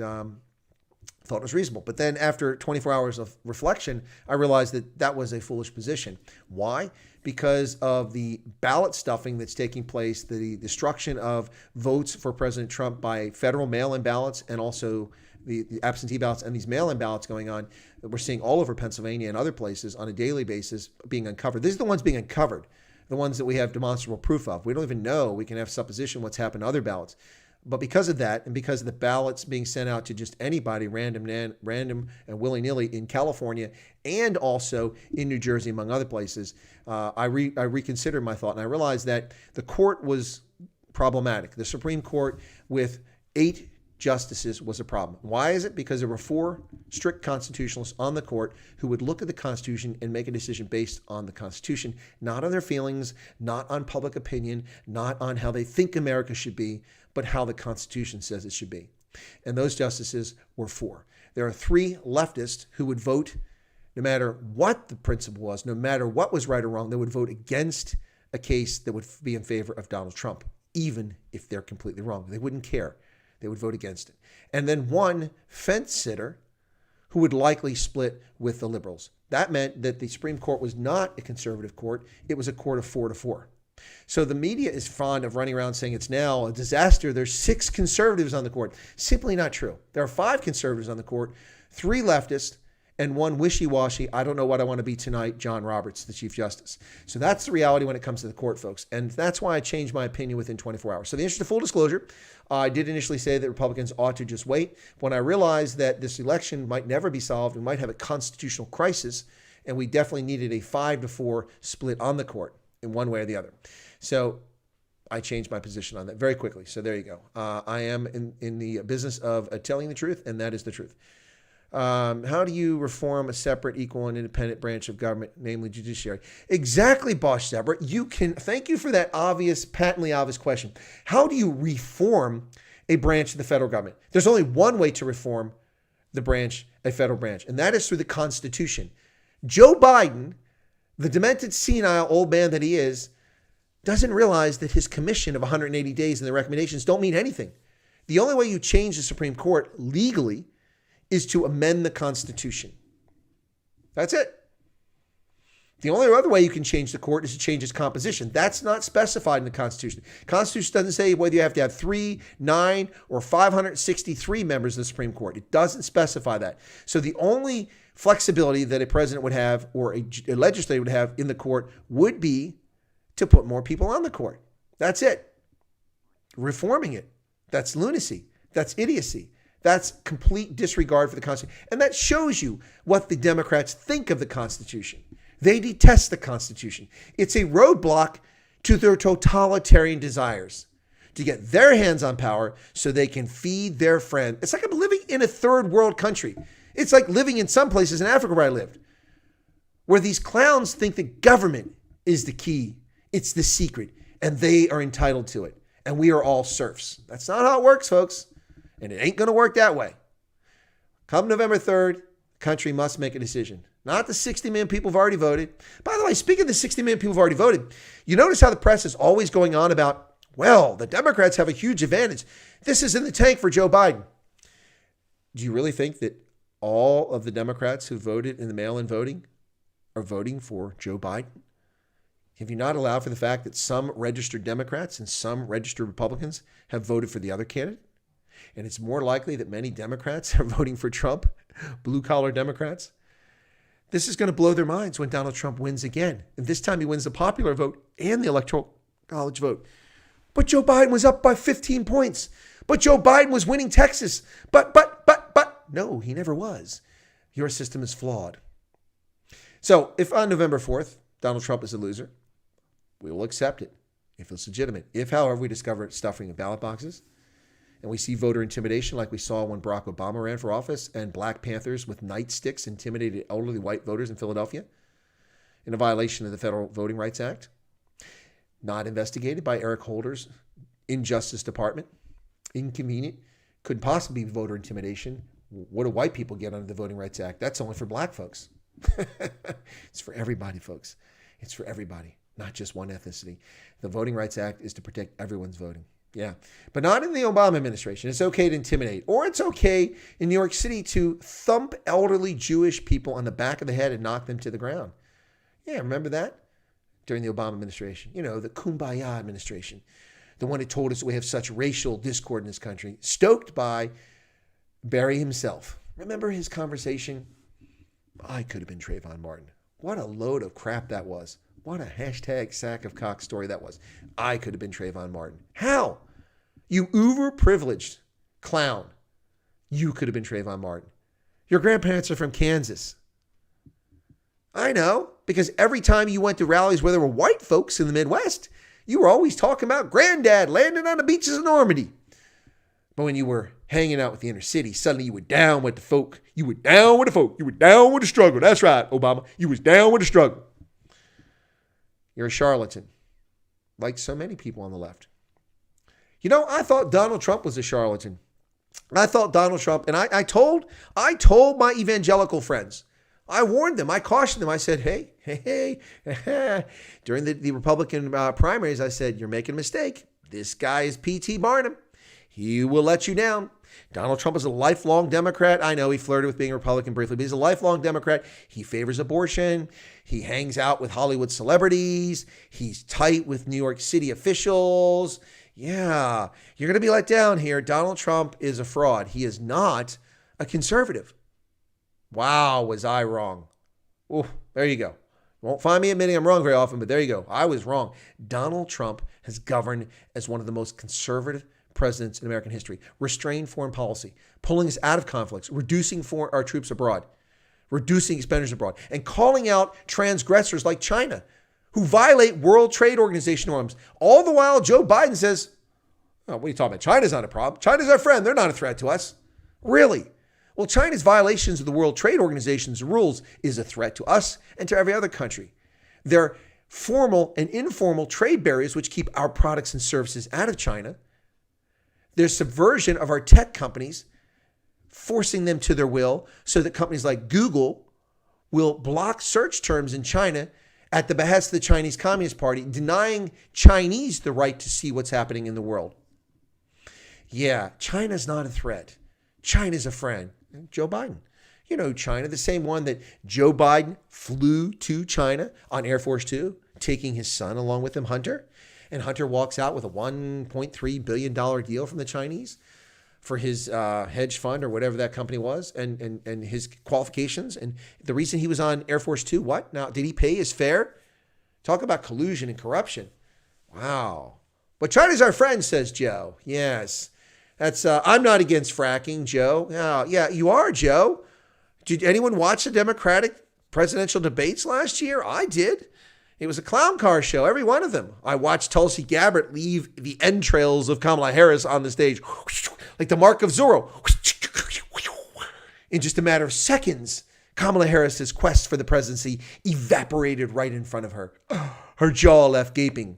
thought it was reasonable. But then after 24 hours of reflection, I realized that that was a foolish position. Why? Because of the ballot stuffing that's taking place, the destruction of votes for President Trump by federal mail-in ballots, and also the absentee ballots and these mail-in ballots going on that we're seeing all over Pennsylvania and other places on a daily basis being uncovered. These are the ones being uncovered, the ones that we have demonstrable proof of. We don't even know. We can have supposition what's happened to other ballots. But because of that, and because of the ballots being sent out to just anybody, random and willy-nilly in California and also in New Jersey, among other places, I reconsidered my thought, and I realized that the court was problematic. The Supreme Court with 8 justices was a problem. Why is it? Because there were 4 strict constitutionalists on the court who would look at the Constitution and make a decision based on the Constitution, not on their feelings, not on public opinion, not on how they think America should be, but how the Constitution says it should be. And those justices were 4. There are 3 leftists who would vote, no matter what the principle was, no matter what was right or wrong, they would vote against a case that would be in favor of Donald Trump, even if they're completely wrong. They wouldn't care. They would vote against it. And then 1 fence sitter who would likely split with the liberals. That meant that the Supreme Court was not a conservative court. It was a court of 4-4. So the media is fond of running around saying it's now a disaster. There's 6 conservatives on the court. Simply not true. There are 5 conservatives on the court, 3 leftists, and 1 wishy-washy, I don't know what I want to be tonight, John Roberts, the Chief Justice. So that's the reality when it comes to the court, folks. And that's why I changed my opinion within 24 hours. So the interest of full disclosure, I did initially say that Republicans ought to just wait. When I realized that this election might never be solved, we might have a constitutional crisis, and we definitely needed a 5-4 split on the court in one way or the other. So I changed my position on that very quickly. So there you go. I am in the business of telling the truth, and that is the truth. How do you reform a separate, equal, and independent branch of government, namely judiciary? Exactly, Bosch Deborah. Thank you for that patently obvious question. How do you reform a branch of the federal government? There's only one way to reform a federal branch, and that is through the Constitution. Joe Biden, the demented, senile old man that he is, doesn't realize that his commission of 180 days and the recommendations don't mean anything. The only way you change the Supreme Court legally is to amend the Constitution. That's it. The only other way you can change the court is to change its composition. That's not specified in the Constitution. The Constitution doesn't say whether you have to have 3, 9, or 563 members of the Supreme Court. It doesn't specify that. So the only flexibility that a president would have or a legislator would have in the court would be to put more people on the court. That's it. Reforming it. That's lunacy. That's idiocy. That's complete disregard for the Constitution. And that shows you what the Democrats think of the Constitution. They detest the Constitution. It's a roadblock to their totalitarian desires to get their hands on power so they can feed their friend. It's like I'm living in a third world country. It's like living in some places in Africa where I lived, where these clowns think that government is the key. It's the secret, and they are entitled to it. And we are all serfs. That's not how it works, folks. And it ain't going to work that way. Come November 3rd, the country must make a decision. Not the 60 million people who've already voted. By the way, speaking of the 60 million people who've already voted, you notice how the press is always going on about, well, the Democrats have a huge advantage. This is in the tank for Joe Biden. Do you really think that all of the Democrats who voted in the mail-in voting are voting for Joe Biden? Have you not allowed for the fact that some registered Democrats and some registered Republicans have voted for the other candidate? And it's more likely that many Democrats are voting for Trump, blue-collar Democrats. This is going to blow their minds when Donald Trump wins again. And this time he wins the popular vote and the Electoral College vote. But Joe Biden was up by 15 points. But Joe Biden was winning Texas. But. No, he never was. Your system is flawed. So if on November 4th, Donald Trump is a loser, we will accept it if it's legitimate. If, however, we discover stuffing of ballot boxes, and we see voter intimidation like we saw when Barack Obama ran for office and Black Panthers with nightsticks intimidated elderly white voters in Philadelphia in a violation of the Federal Voting Rights Act, not investigated by Eric Holder's Injustice Department, inconvenient, couldn't possibly be voter intimidation. What do white people get under the Voting Rights Act? That's only for black folks. It's for everybody, folks. It's for everybody, not just one ethnicity. The Voting Rights Act is to protect everyone's voting. Yeah, but not in the Obama administration. It's okay to intimidate, or it's okay in New York City to thump elderly Jewish people on the back of the head and knock them to the ground. Yeah, remember that? During the Obama administration. You know, the Kumbaya administration. The one that told us we have such racial discord in this country, stoked by Barry himself. Remember his conversation? I could have been Trayvon Martin. What a load of crap that was. What a hashtag sack of cock story that was. I could have been Trayvon Martin. How? You uber-privileged clown. You could have been Trayvon Martin. Your grandparents are from Kansas. I know, because every time you went to rallies where there were white folks in the Midwest, you were always talking about granddad landing on the beaches of Normandy. But when you were hanging out with the inner city, suddenly you were down with the folk. You were down with the folk. You were down with the struggle. That's right, Obama. You was down with the struggle. You're a charlatan, like so many people on the left. You know, I thought Donald Trump was a charlatan. I thought Donald Trump, and I told my evangelical friends, I warned them, I cautioned them, I said, hey, during the Republican primaries, I said, you're making a mistake. This guy is P.T. Barnum. He will let you down. Donald Trump is a lifelong Democrat. I know he flirted with being a Republican briefly, but he's a lifelong Democrat. He favors abortion. He hangs out with Hollywood celebrities. He's tight with New York City officials. Yeah, you're going to be let down here. Donald Trump is a fraud. He is not a conservative. Wow, was I wrong? Oh, there you go. Won't find me admitting I'm wrong very often, but there you go. I was wrong. Donald Trump has governed as one of the most conservative presidents in American history. Restrained foreign policy, pulling us out of conflicts, reducing our troops abroad, reducing expenditures abroad, and calling out transgressors like China who violate World Trade Organization norms. All the while, Joe Biden says, oh, what are you talking about? China's not a problem. China's our friend. They're not a threat to us. Really? Well, China's violations of the World Trade Organization's rules is a threat to us and to every other country. Their formal and informal trade barriers, which keep our products and services out of China. Their subversion of our tech companies, forcing them to their will so that companies like Google will block search terms in China at the behest of the Chinese Communist Party, denying Chinese the right to see what's happening in the world. Yeah, China's not a threat. China's a friend. Joe Biden. You know China, the same one that Joe Biden flew to China on Air Force Two, taking his son along with him, Hunter. And Hunter walks out with a $1.3 billion deal from the Chinese for his hedge fund or whatever that company was and his qualifications. And the reason he was on Air Force Two, what? Now, did he pay his fare? Talk about collusion and corruption. Wow. But China's our friend, says Joe. Yes. That's I'm not against fracking, Joe. Yeah, you are, Joe. Did anyone watch the Democratic presidential debates last year? I did. It was a clown car show, every one of them. I watched Tulsi Gabbard leave the entrails of Kamala Harris on the stage, like the mark of Zorro. In just a matter of seconds, Kamala Harris's quest for the presidency evaporated right in front of her. Her jaw left gaping.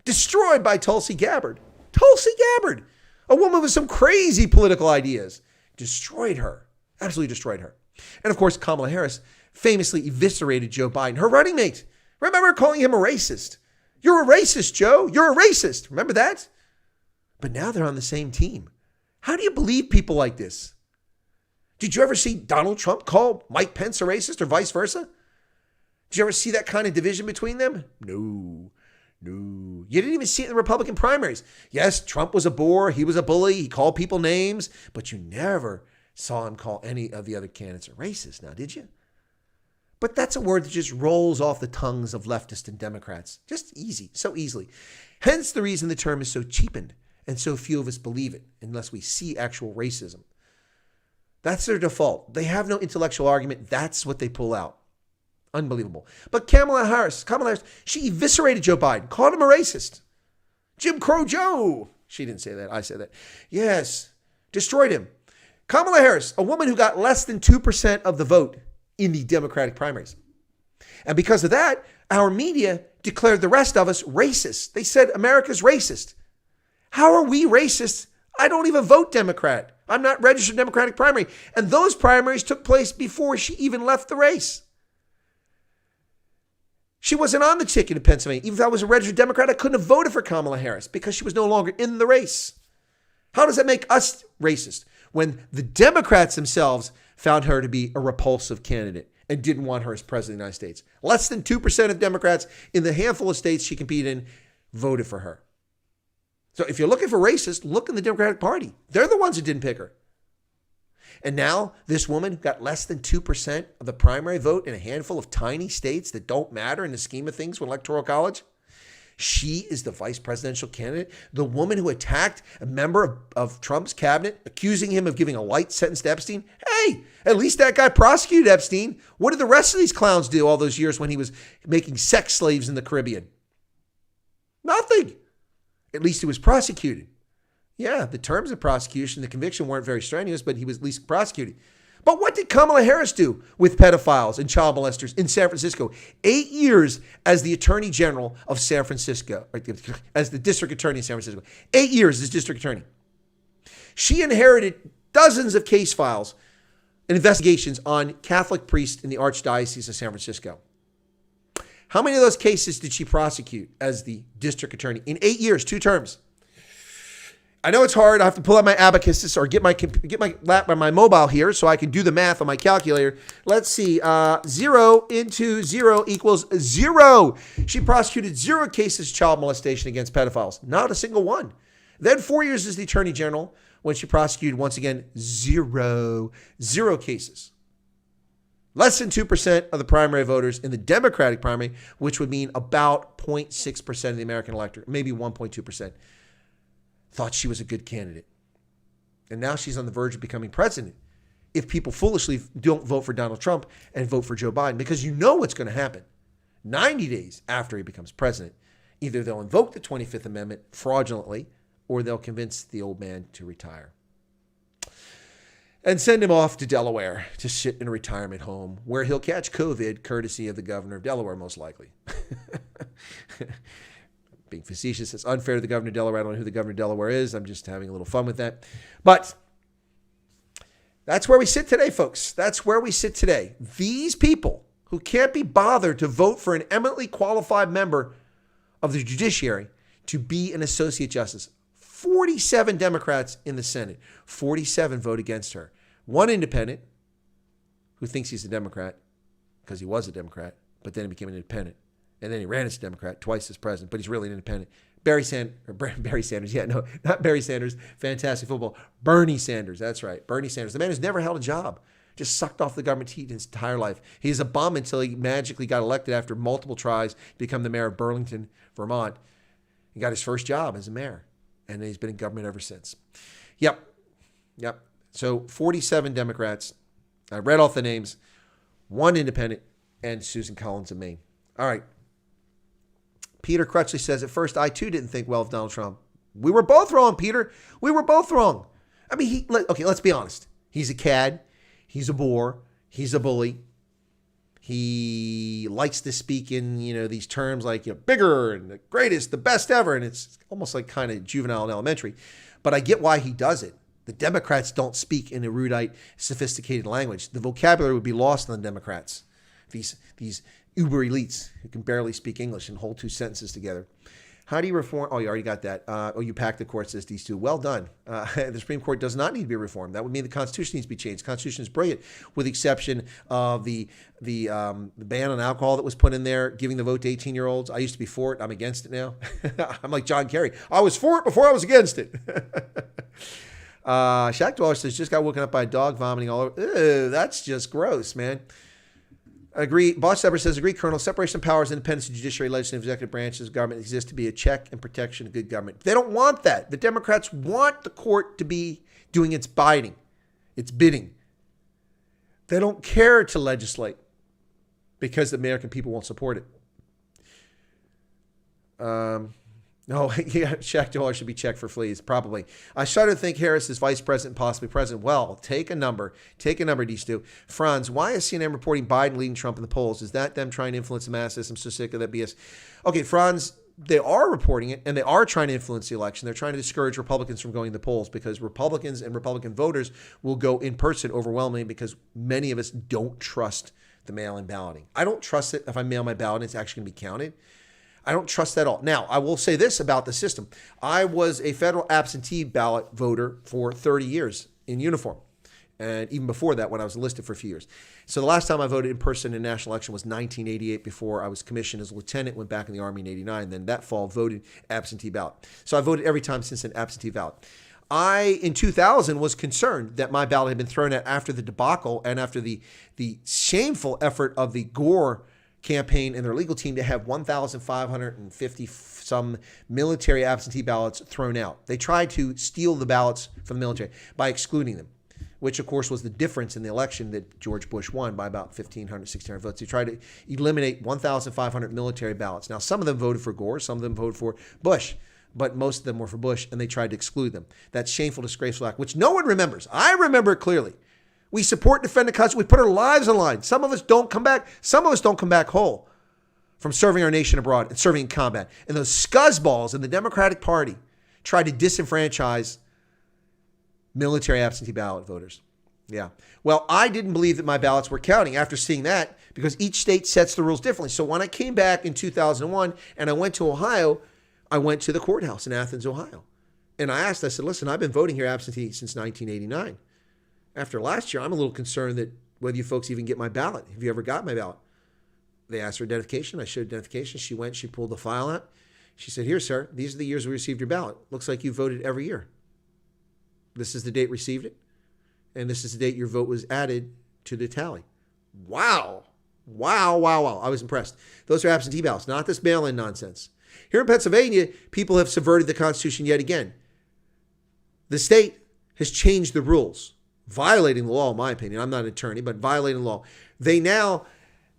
Destroyed by Tulsi Gabbard. Tulsi Gabbard, a woman with some crazy political ideas, destroyed her. Absolutely destroyed her. And of course, Kamala Harris famously eviscerated Joe Biden, her running mate. Remember calling him a racist. You're a racist, Joe. You're a racist. Remember that? But now they're on the same team. How do you believe people like this? Did you ever see Donald Trump call Mike Pence a racist or vice versa? Did you ever see that kind of division between them? No. You didn't even see it in the Republican primaries. Yes, Trump was a bore. He was a bully. He called people names. But you never saw him call any of the other candidates a racist now, did you? But that's a word that just rolls off the tongues of leftists and Democrats. Just easy, so easily. Hence the reason the term is so cheapened and so few of us believe it unless we see actual racism. That's their default. They have no intellectual argument. That's what they pull out. Unbelievable. But Kamala Harris, she eviscerated Joe Biden, called him a racist. Jim Crow Joe. She didn't say that. I said that. Yes. Destroyed him. Kamala Harris, a woman who got less than 2% of the vote in the Democratic primaries. And because of that, our media declared the rest of us racist. They said America's racist. How are we racist? I don't even vote Democrat. I'm not registered Democratic primary. And those primaries took place before she even left the race. She wasn't on the ticket in Pennsylvania. Even if I was a registered Democrat, I couldn't have voted for Kamala Harris because she was no longer in the race. How does that make us racist when the Democrats themselves found her to be a repulsive candidate and didn't want her as president of the United States? Less than 2% of Democrats in the handful of states she competed in voted for her. So if you're looking for racists, look in the Democratic Party. They're the ones who didn't pick her. And now this woman got less than 2% of the primary vote in a handful of tiny states that don't matter in the scheme of things with Electoral College. She is the vice presidential candidate, the woman who attacked a member of Trump's cabinet, accusing him of giving a light sentence to Epstein. Hey, at least that guy prosecuted Epstein. What did the rest of these clowns do all those years when he was making sex slaves in the Caribbean? Nothing. At least he was prosecuted. Yeah, the terms of prosecution, the conviction weren't very strenuous, but he was at least prosecuted. But what did Kamala Harris do with pedophiles and child molesters in San Francisco? 8 years as the Attorney General of San Francisco, or as the District Attorney of San Francisco. 8 years as District Attorney. She inherited dozens of case files and investigations on Catholic priests in the Archdiocese of San Francisco. How many of those cases did she prosecute as the District Attorney in 8 years, 2 terms? I know it's hard. I have to pull out my abacus or get my mobile here so I can do the math on my calculator. Let's see. 0 into 0 equals 0. She prosecuted 0 cases of child molestation against pedophiles. Not a single one. Then 4 years as the Attorney General when she prosecuted, once again, 0 cases. Less than 2% of the primary voters in the Democratic primary, which would mean about 0.6% of the American electorate, maybe 1.2%. Thought she was a good candidate. And now she's on the verge of becoming president if people foolishly don't vote for Donald Trump and vote for Joe Biden, because you know what's going to happen. 90 days after he becomes president, either they'll invoke the 25th Amendment fraudulently or they'll convince the old man to retire and send him off to Delaware to sit in a retirement home where he'll catch COVID, courtesy of the governor of Delaware, most likely. Being facetious, it's unfair to the governor of Delaware. I don't know who the governor of Delaware is. I'm just having a little fun with that. But that's where we sit today, folks. That's where we sit today. These people who can't be bothered to vote for an eminently qualified member of the judiciary to be an associate justice. 47 Democrats in the Senate. 47 vote against her. One independent who thinks he's a Democrat because he was a Democrat, but then he became an independent. And then he ran as a Democrat twice as president, but he's really an independent. Barry Sanders. Yeah, no, not Barry Sanders. Fantastic football. Bernie Sanders. That's right. Bernie Sanders. The man who's never held a job. Just sucked off the government heat his entire life. He's a bum until he magically got elected after multiple tries to become the mayor of Burlington, Vermont. He got his first job as a mayor. And he's been in government ever since. Yep. So 47 Democrats. I read off the names. One independent and Susan Collins of Maine. All right. Peter Crutchley says, at first, I too didn't think well of Donald Trump. We were both wrong, Peter. We were both wrong. I mean, okay, let's be honest. He's a cad. He's a bore. He's a bully. He likes to speak in, these terms like, bigger and the greatest, the best ever. And it's almost like kind of juvenile and elementary. But I get why he does it. The Democrats don't speak in erudite, sophisticated language. The vocabulary would be lost on the Democrats. These uber elites who can barely speak English and hold two sentences together. How do you reform? Oh, you already got that. You packed the court, says these two. Well done. The Supreme Court does not need to be reformed. That would mean the Constitution needs to be changed. The Constitution is brilliant, with the exception of the ban on alcohol that was put in there, giving the vote to 18-year-olds. I used to be for it. I'm against it now. I'm like John Kerry. I was for it before I was against it. Shaq Dweller says, just got woken up by a dog vomiting all over. Ew, that's just gross, man. Agree. Boss Sepper says, agree, Colonel. Separation of powers, independence of judiciary, legislative, executive branches of government exists to be a check and protection of good government. They don't want that. The Democrats want the court to be doing its bidding. They don't care to legislate because the American people won't support it. Shaq Dweller should be checked for fleas, probably. I shudder to think Harris is vice president, possibly president. Well, take a number, D-Stu. Franz, why is CNN reporting Biden leading Trump in the polls? Is that them trying to influence the masses? I'm so sick of that BS. Okay, Franz, they are reporting it, and they are trying to influence the election. They're trying to discourage Republicans from going to the polls because Republicans and Republican voters will go in person overwhelmingly because many of us don't trust the mail-in balloting. I don't trust it if I mail my ballot, it's actually going to be counted. I don't trust that at all. Now, I will say this about the system. I was a federal absentee ballot voter for 30 years in uniform. And even before that, when I was enlisted for a few years. So the last time I voted in person in a national election was 1988, before I was commissioned as a lieutenant, went back in the Army in 89. Then that fall voted absentee ballot. So I voted every time since an absentee ballot. I, in 2000, was concerned that my ballot had been thrown out after the debacle and after the shameful effort of the Gore campaign and their legal team to have 1,550 some military absentee ballots thrown out. They tried to steal the ballots from the military by excluding them, which of course was the difference in the election that George Bush won by about 1,500, 1,600 votes. They tried to eliminate 1,500 military ballots. Now, some of them voted for Gore, some of them voted for Bush, but most of them were for Bush, and they tried to exclude them. That shameful, disgraceful act, which no one remembers. I remember it clearly. We support and defend the country. We put our lives on the line. Some of us don't come back. Some of us don't come back whole from serving our nation abroad and serving in combat. And those scuzzballs in the Democratic Party tried to disenfranchise military absentee ballot voters. Yeah. Well, I didn't believe that my ballots were counting after seeing that because each state sets the rules differently. So when I came back in 2001 and I went to Ohio, I went to the courthouse in Athens, Ohio. And I said, listen, I've been voting here absentee since 1989. After last year, I'm a little concerned that whether you folks even get my ballot. Have you ever got my ballot? They asked for identification. I showed identification. She went, she pulled the file out. She said, here, sir, these are the years we received your ballot. Looks like you voted every year. This is the date received it. And this is the date your vote was added to the tally. Wow. Wow, wow, wow. I was impressed. Those are absentee ballots, not this mail-in nonsense. Here in Pennsylvania, people have subverted the Constitution yet again. The state has changed the rules, violating the law, in my opinion. I'm not an attorney, but violating the law. They now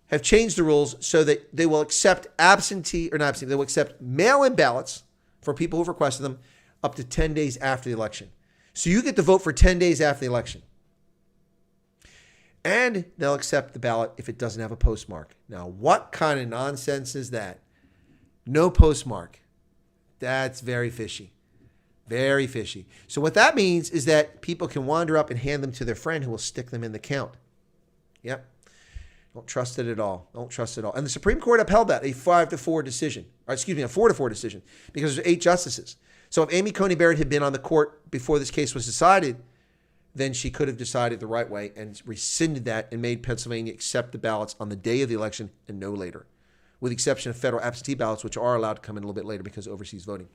have changed the rules so that they will accept they will accept mail-in ballots for people who've requested them up to 10 days after the election. So you get to vote for 10 days after the election. And they'll accept the ballot if it doesn't have a postmark. Now, what kind of nonsense is that? No postmark. That's very fishy. Very fishy. So what that means is that people can wander up and hand them to their friend who will stick them in the count. Yep. Don't trust it at all. Don't trust it at all. And the Supreme Court upheld that, a 5-4 decision. Or excuse me, a 4-4 decision, because there's 8 justices. So if Amy Coney Barrett had been on the court before this case was decided, then she could have decided the right way and rescinded that and made Pennsylvania accept the ballots on the day of the election and no later, with the exception of federal absentee ballots, which are allowed to come in a little bit later because of overseas voting.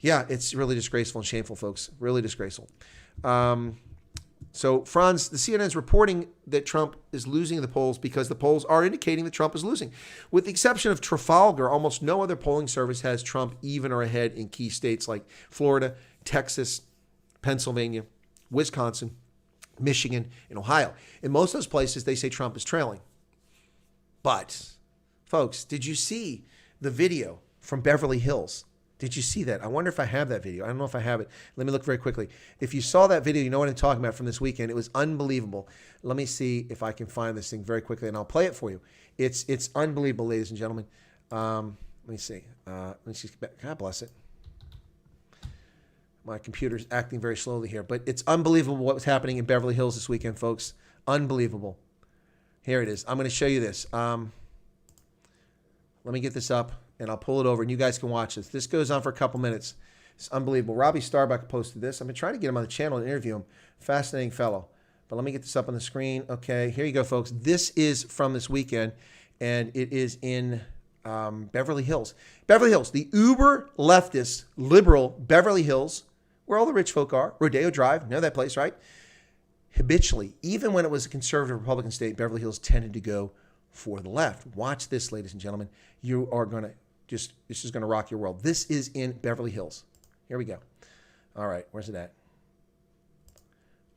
Yeah, it's really disgraceful and shameful, folks. Really disgraceful. So, Franz, the CNN's reporting that Trump is losing the polls because the polls are indicating that Trump is losing. With the exception of Trafalgar, almost no other polling service has Trump even or ahead in key states like Florida, Texas, Pennsylvania, Wisconsin, Michigan, and Ohio. In most of those places, they say Trump is trailing. But, folks, did you see the video from Beverly Hills? Did you see that? I wonder if I have that video. I don't know if I have it. Let me look very quickly. If you saw that video, you know what I'm talking about from this weekend. It was unbelievable. Let me see if I can find this thing very quickly, and I'll play it for you. It's unbelievable, ladies and gentlemen. Let me see. Let me see. God bless it. My computer's acting very slowly here, but it's unbelievable what was happening in Beverly Hills this weekend, folks. Unbelievable. Here it is. I'm going to show you this. Let me get this up, and I'll pull it over, and you guys can watch this. This goes on for a couple minutes. It's unbelievable. Robbie Starbuck posted this. I've been trying to get him on the channel and interview him. Fascinating fellow. But let me get this up on the screen. Okay, here you go, folks. This is from this weekend, and it is in Beverly Hills. Beverly Hills, the uber leftist, liberal Beverly Hills, where all the rich folk are. Rodeo Drive, know that place, right? Habitually, even when it was a conservative Republican state, Beverly Hills tended to go for the left. Watch this, ladies and gentlemen. You are going to this is going to rock your world. This is in Beverly Hills. Here we go. All right, where's it at?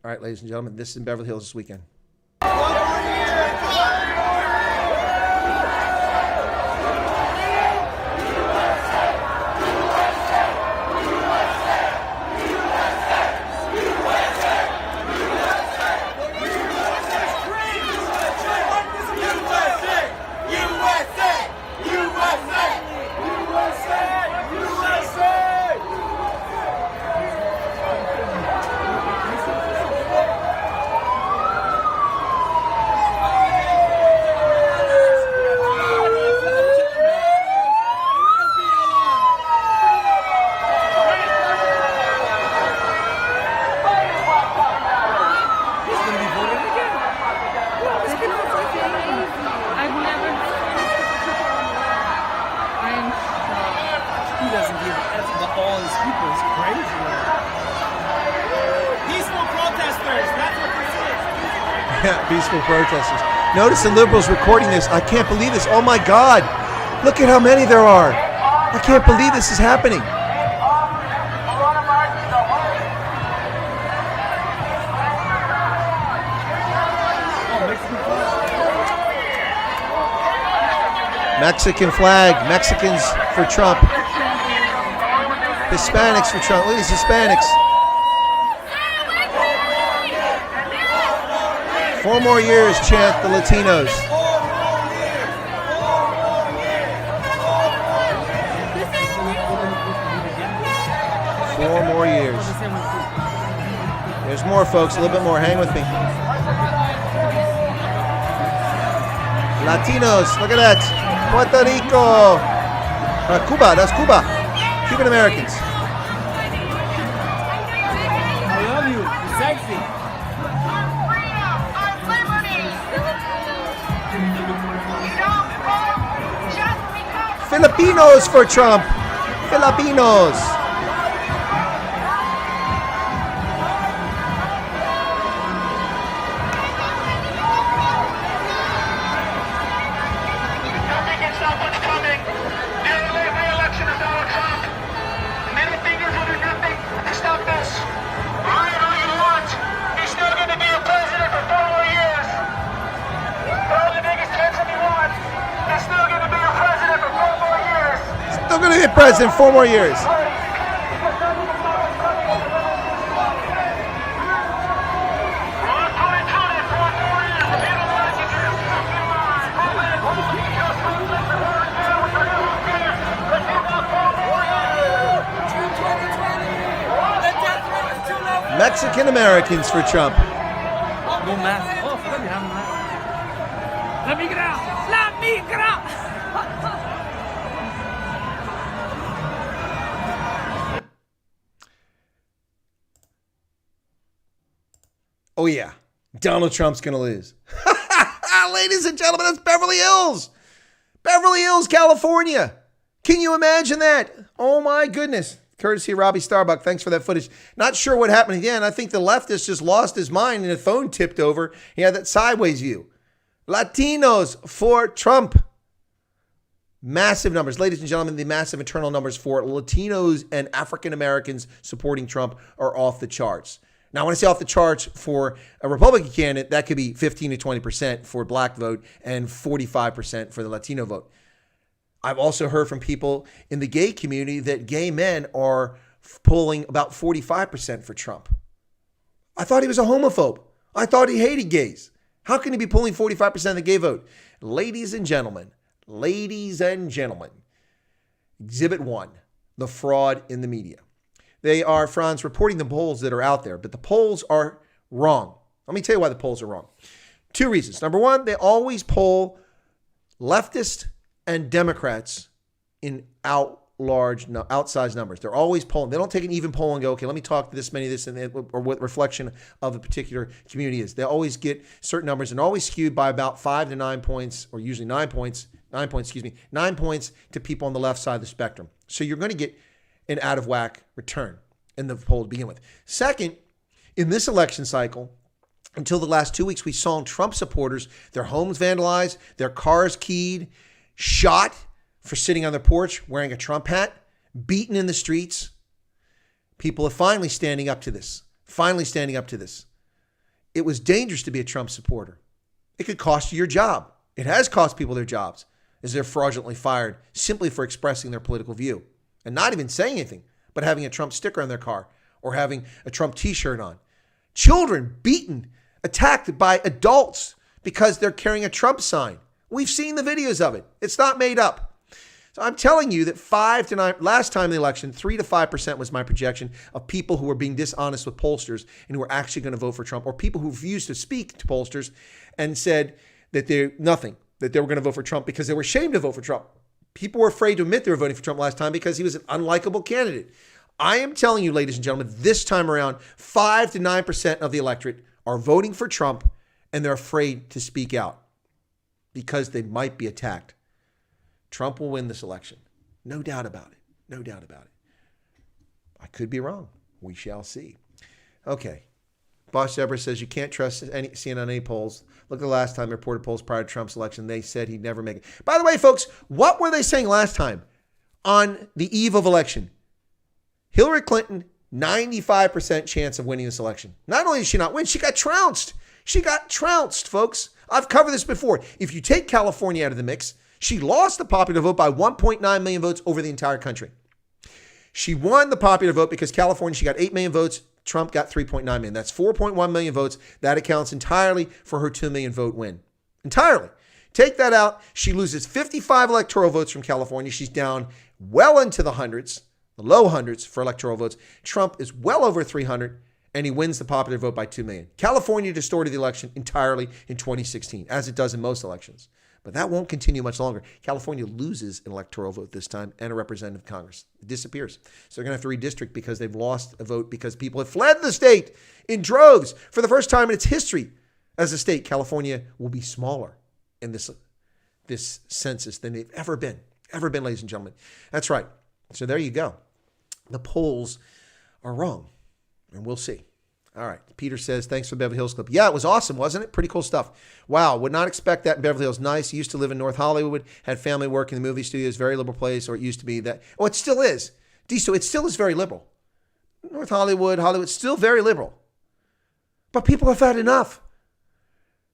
All right, ladies and gentlemen, this is in Beverly Hills this weekend. Peaceful protesters. Notice the liberals recording this. I can't believe this. Oh my God. Look at how many there are. I can't believe this is happening. Mexican flag. Mexicans for Trump. Hispanics for Trump. Look at these Hispanics. 4 more years, chant the Latinos. 4 more years. There's more, folks. A little bit more. Hang with me. Latinos. Look at that. Puerto Rico. Cuba. That's Cuba. Cuban Americans. democracy. Our freedom, our liberty. Don't vote just because. Filipinos for Trump. Filipinos. Nothing can stop what's coming. The only re-election of Donald Trump. Middle fingers will do nothing to stop this. Ryan all you want. He's still going to be a president for 4 more years. Throw the biggest tantrum you want. He's still going to be a president for 4 more years. Still going to be president 4 more years. Mexican Americans for Trump. No mask. Oh, let me have a mask. La migra! La migra! Oh, yeah. Donald Trump's going to lose. Ladies and gentlemen, that's Beverly Hills. Beverly Hills, California. Can you imagine that? Oh, my goodness. Courtesy of Robbie Starbuck. Thanks for that footage. Not sure what happened again. I think the leftist just lost his mind and the phone tipped over. He had that sideways view. Latinos for Trump. Massive numbers. Ladies and gentlemen, the massive internal numbers for Latinos and African Americans supporting Trump are off the charts. Now, when I say off the charts for a Republican candidate, that could be 15 to 20% for black vote and 45% for the Latino vote. I've also heard from people in the gay community that gay men are polling about 45% for Trump. I thought he was a homophobe. I thought he hated gays. How can he be pulling 45% of the gay vote? Ladies and gentlemen, Exhibit 1, the fraud in the media. They are, Franz, reporting the polls that are out there, but the polls are wrong. Let me tell you why the polls are wrong. 2 reasons. Number 1, they always poll leftists and Democrats in outsized numbers. They're always polling. They don't take an even poll and go, okay, let me talk to this many, this, and that, or what reflection of a particular community is. They always get certain numbers and always skewed by about 5 to 9 points, or usually 9 points to people on the left side of the spectrum. So you're going to get an out of whack return in the poll to begin with. Second, in this election cycle, until the last 2 weeks, we saw Trump supporters, their homes vandalized, their cars keyed, shot for sitting on their porch wearing a Trump hat, beaten in the streets. People are finally standing up to this. It was dangerous to be a Trump supporter. It could cost you your job. It has cost people their jobs as they're fraudulently fired simply for expressing their political view and not even saying anything, but having a Trump sticker on their car or having a Trump t-shirt on. Children beaten, attacked by adults because they're carrying a Trump sign. We've seen the videos of it. It's not made up. So I'm telling you that 5 to 9, last time in the election, 3 to 5% was my projection of people who were being dishonest with pollsters and who were actually going to vote for Trump, or people who refused to speak to pollsters and said that they were going to vote for Trump because they were ashamed to vote for Trump. People were afraid to admit they were voting for Trump last time because he was an unlikable candidate. I am telling you, ladies and gentlemen, this time around, 5 to 9% of the electorate are voting for Trump and they're afraid to speak out because they might be attacked. Trump will win this election. No doubt about it. I could be wrong. We shall see. Okay. Boss Deborah says you can't trust CNN polls. Look at the last time reported polls prior to Trump's election. They said he'd never make it. By the way, folks, what were they saying last time on the eve of election? Hillary Clinton, 95% chance of winning this election. Not only did she not win, she got trounced. Folks. I've covered this before. If you take California out of the mix, she lost the popular vote by 1.9 million votes over the entire country. She won the popular vote because California, she got 8 million votes. Trump got 3.9 million. That's 4.1 million votes. That accounts entirely for her 2 million vote win. Entirely. Take that out. She loses 55 electoral votes from California. She's down well into the hundreds, the low hundreds for electoral votes. Trump is well over 300, and he wins the popular vote by 2 million. California distorted the election entirely in 2016, as it does in most elections. But that won't continue much longer. California loses an electoral vote this time and a representative Congress. It disappears. So they're going to have to redistrict because they've lost a vote because people have fled the state in droves. For the first time in its history as a state, California will be smaller in this census than they've ever been, ladies and gentlemen. That's right. So there you go. The polls are wrong, and we'll see. All right. Peter says, thanks for the Beverly Hills clip. Yeah, it was awesome, wasn't it? Pretty cool stuff. Wow. Would not expect that in Beverly Hills. Nice. Used to live in North Hollywood. Had family work in the movie studios. Very liberal place, or it used to be that. Oh, it still is. It still is very liberal. North Hollywood, still very liberal. But people have had enough.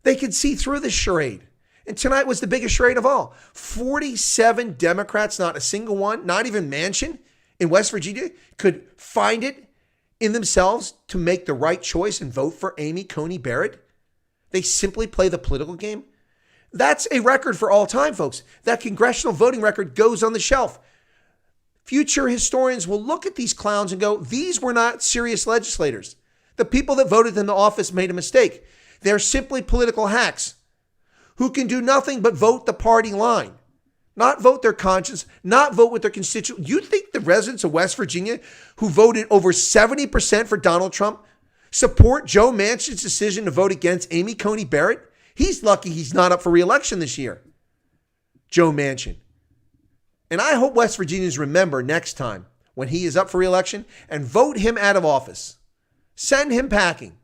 They could see through this charade. And tonight was the biggest charade of all. 47 Democrats, not a single one, not even Manchin in West Virginia, could find it in themselves to make the right choice and vote for Amy Coney Barrett. They simply play the political game. That's a record for all time, folks. That congressional voting record goes on the shelf. Future historians will look at these clowns and go, these were not serious legislators. The people that voted them into office made a mistake. They're simply political hacks who can do nothing but vote the party line, not vote their conscience, not vote with their constituents. You think the residents of West Virginia who voted over 70% for Donald Trump support Joe Manchin's decision to vote against Amy Coney Barrett? He's lucky he's not up for re-election this year, Joe Manchin. And I hope West Virginians remember next time when he is up for re-election and vote him out of office. Send him packing.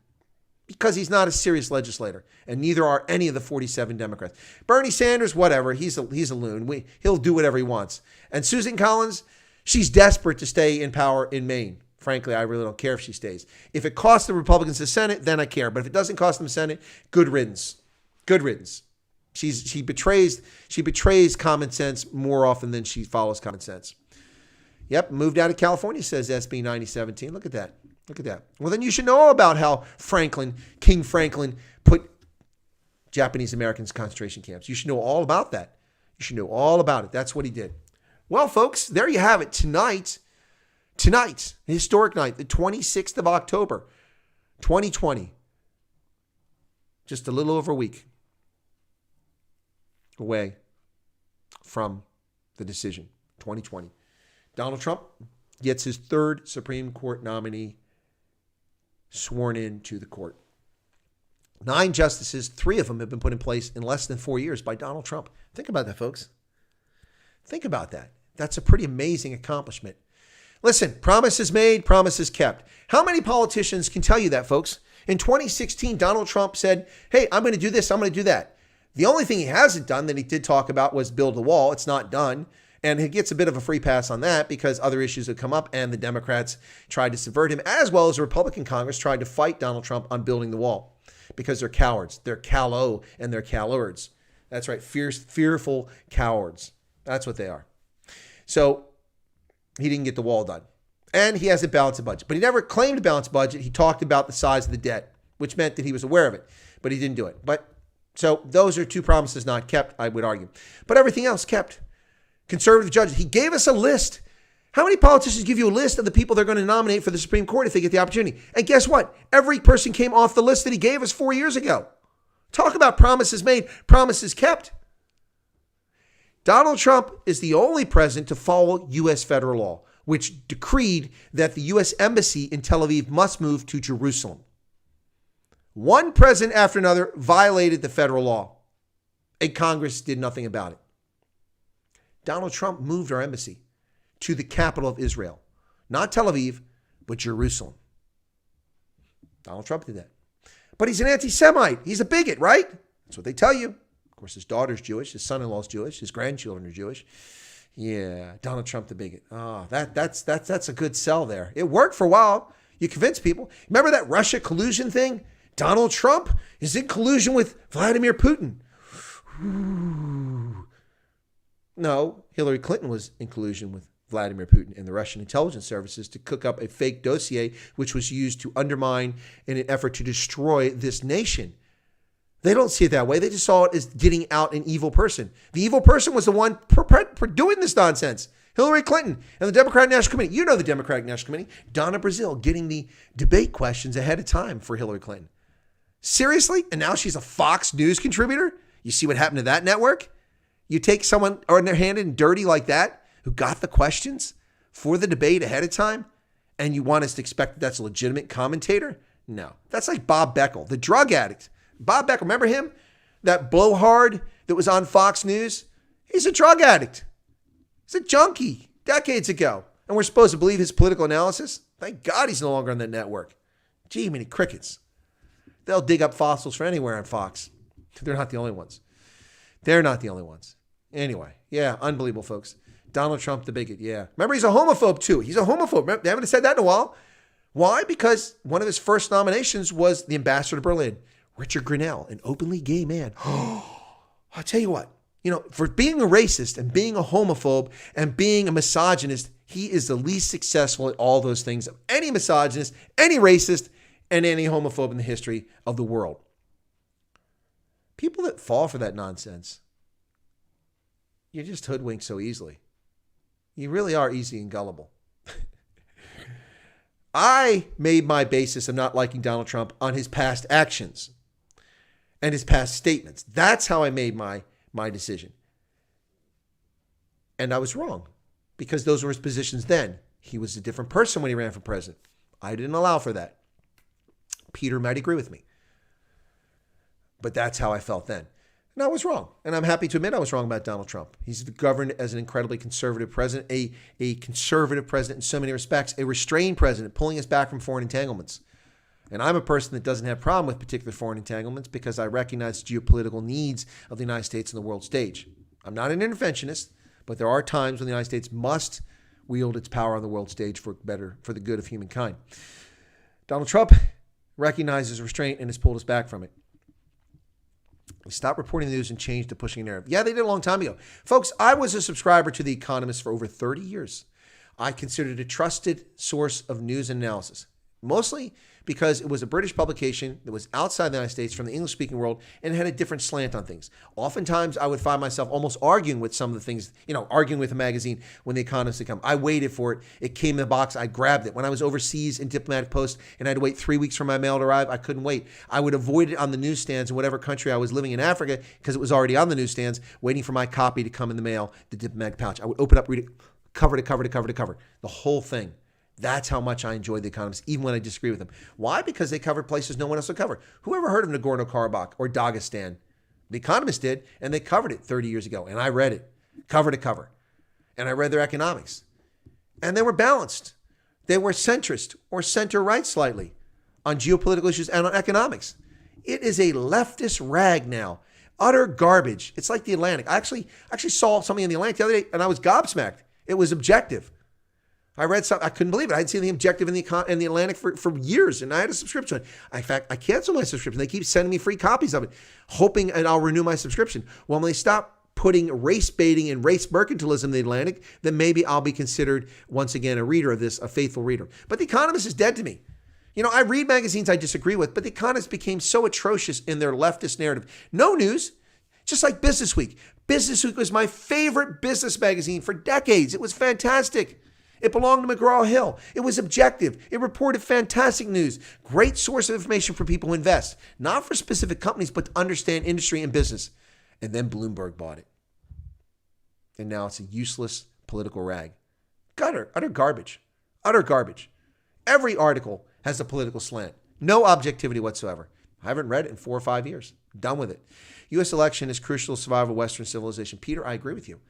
Because he's not a serious legislator, and neither are any of the 47 Democrats. Bernie Sanders, whatever, he's a loon. He'll do whatever he wants. And Susan Collins, she's desperate to stay in power in Maine. Frankly, I really don't care if she stays. If it costs the Republicans the Senate, then I care. But if it doesn't cost them the Senate, good riddance. Good riddance. She betrays common sense more often than she follows common sense. Yep, moved out of California, says SB 9017. Look at that. Look at that. Well, then you should know all about how King Franklin put Japanese Americans in concentration camps. You should know all about that. You should know all about it. That's what he did. Well, folks, there you have it. Tonight, a historic night, the 26th of October, 2020. Just a little over a week away from the decision, 2020. Donald Trump gets his third Supreme Court nominee sworn in to the court. 9 justices, 3 of them have been put in place in less than 4 years by Donald Trump. Think about that, folks. Think about that. That's a pretty amazing accomplishment. Listen, promises made, promises kept. How many politicians can tell you that, folks? In 2016, Donald Trump said, hey, I'm going to do this, I'm going to do that. The only thing he hasn't done that he did talk about was build a wall. It's not done. And he gets a bit of a free pass on that because other issues have come up and the Democrats tried to subvert him, as well as the Republican Congress tried to fight Donald Trump on building the wall because they're cowards. They're callow and they're cowards. That's right. Fearful cowards. That's what they are. So he didn't get the wall done. And he hasn't balanced the budget. But he never claimed to balance the budget. He talked about the size of the debt, which meant that he was aware of it. But he didn't do it. So those are 2 promises not kept, I would argue. But everything else kept. Conservative judges. He gave us a list. How many politicians give you a list of the people they're going to nominate for the Supreme Court if they get the opportunity? And guess what? Every person came off the list that he gave us 4 years ago. Talk about promises made, promises kept. Donald Trump is the only president to follow U.S. federal law, which decreed that the U.S. embassy in Tel Aviv must move to Jerusalem. One president after another violated the federal law, and Congress did nothing about it. Donald Trump moved our embassy to the capital of Israel. Not Tel Aviv, but Jerusalem. Donald Trump did that. But he's an anti-Semite. He's a bigot, right? That's what they tell you. Of course, his daughter's Jewish. His son-in-law's Jewish. His grandchildren are Jewish. Yeah, Donald Trump the bigot. Oh, that's a good sell there. It worked for a while. You convinced people. Remember that Russia collusion thing? Donald Trump is in collusion with Vladimir Putin. Ooh. No, Hillary Clinton was in collusion with Vladimir Putin and the Russian intelligence services to cook up a fake dossier which was used to undermine in an effort to destroy this nation. They don't see it that way. They just saw it as getting out an evil person. The evil person was the one doing this nonsense. Hillary Clinton and the Democratic National Committee. You know the Democratic National Committee. Donna Brazile getting the debate questions ahead of time for Hillary Clinton. Seriously? And now she's a Fox News contributor? You see what happened to that network? You take someone on their hand and dirty like that, who got the questions for the debate ahead of time, and you want us to expect that that's a legitimate commentator? No. That's like Bob Beckel, the drug addict. Bob Beckel, remember him? That blowhard that was on Fox News? He's a drug addict. He's a junkie decades ago. And we're supposed to believe his political analysis? Thank God he's no longer on that network. Gee, many crickets. They'll dig up fossils from anywhere on Fox. They're not the only ones. They're not the only ones. Anyway, yeah, unbelievable, folks. Donald Trump, the bigot, yeah. Remember, he's a homophobe, too. He's a homophobe. Remember, they haven't said that in a while. Why? Because one of his first nominations was the ambassador to Berlin, Richard Grenell, an openly gay man. I'll tell you what, for being a racist and being a homophobe and being a misogynist, he is the least successful at all those things of any misogynist, any racist, and any homophobe in the history of the world. People that fall for that nonsense, you're just hoodwinked so easily. You really are easy and gullible. I made my basis of not liking Donald Trump on his past actions and his past statements. That's how I made my decision. And I was wrong because those were his positions then. He was a different person when he ran for president. I didn't allow for that. Peter might agree with me. But that's how I felt then. And I was wrong. And I'm happy to admit I was wrong about Donald Trump. He's governed as an incredibly conservative president, a conservative president in so many respects, a restrained president, pulling us back from foreign entanglements. And I'm a person that doesn't have a problem with particular foreign entanglements because I recognize geopolitical needs of the United States on the world stage. I'm not an interventionist, but there are times when the United States must wield its power on the world stage for the good of humankind. Donald Trump recognizes restraint and has pulled us back from it. Stop reporting the news and change to pushing a narrative. Yeah, they did a long time ago. Folks, I was a subscriber to The Economist for over 30 years. I considered it a trusted source of news and analysis, mostly because it was a British publication that was outside the United States from the English-speaking world and had a different slant on things. Oftentimes, I would find myself almost arguing with some of the things, arguing with a magazine when The Economist had come. I waited for it. It came in the box. I grabbed it. When I was overseas in diplomatic post and I had to wait 3 weeks for my mail to arrive, I couldn't wait. I would avoid it on the newsstands in whatever country I was living in Africa because it was already on the newsstands, waiting for my copy to come in the mail, the diplomatic pouch. I would open up, read it, cover to cover to cover to cover, the whole thing. That's how much I enjoyed The Economist, even when I disagree with them. Why? Because they covered places no one else would cover. Who ever heard of Nagorno-Karabakh or Dagestan? The Economist did, and they covered it 30 years ago, and I read it cover to cover. And I read their economics. And they were balanced. They were centrist or center-right slightly on geopolitical issues and on economics. It is a leftist rag now. Utter garbage. It's like The Atlantic. I actually saw something in The Atlantic the other day, and I was gobsmacked. It was objective. I read something. I couldn't believe it. I hadn't seen the objective in the Atlantic for years, and I had a subscription. In fact, I canceled my subscription. They keep sending me free copies of it, hoping and I'll renew my subscription. Well, when they stop putting race baiting and race mercantilism in the Atlantic, then maybe I'll be considered once again a reader of this, a faithful reader. But The Economist is dead to me. I read magazines I disagree with, but The Economist became so atrocious in their leftist narrative. No news, just like Business Week. Business Week was my favorite business magazine for decades. It was fantastic. It belonged to McGraw-Hill. It was objective. It reported fantastic news. Great source of information for people who invest, not for specific companies, but to understand industry and business. And then Bloomberg bought it. And now it's a useless political rag. Utter garbage. Utter garbage. Every article has a political slant. No objectivity whatsoever. I haven't read it in 4 or 5 years. Done with it. U.S. election is crucial to survival of Western civilization. Peter, I agree with you.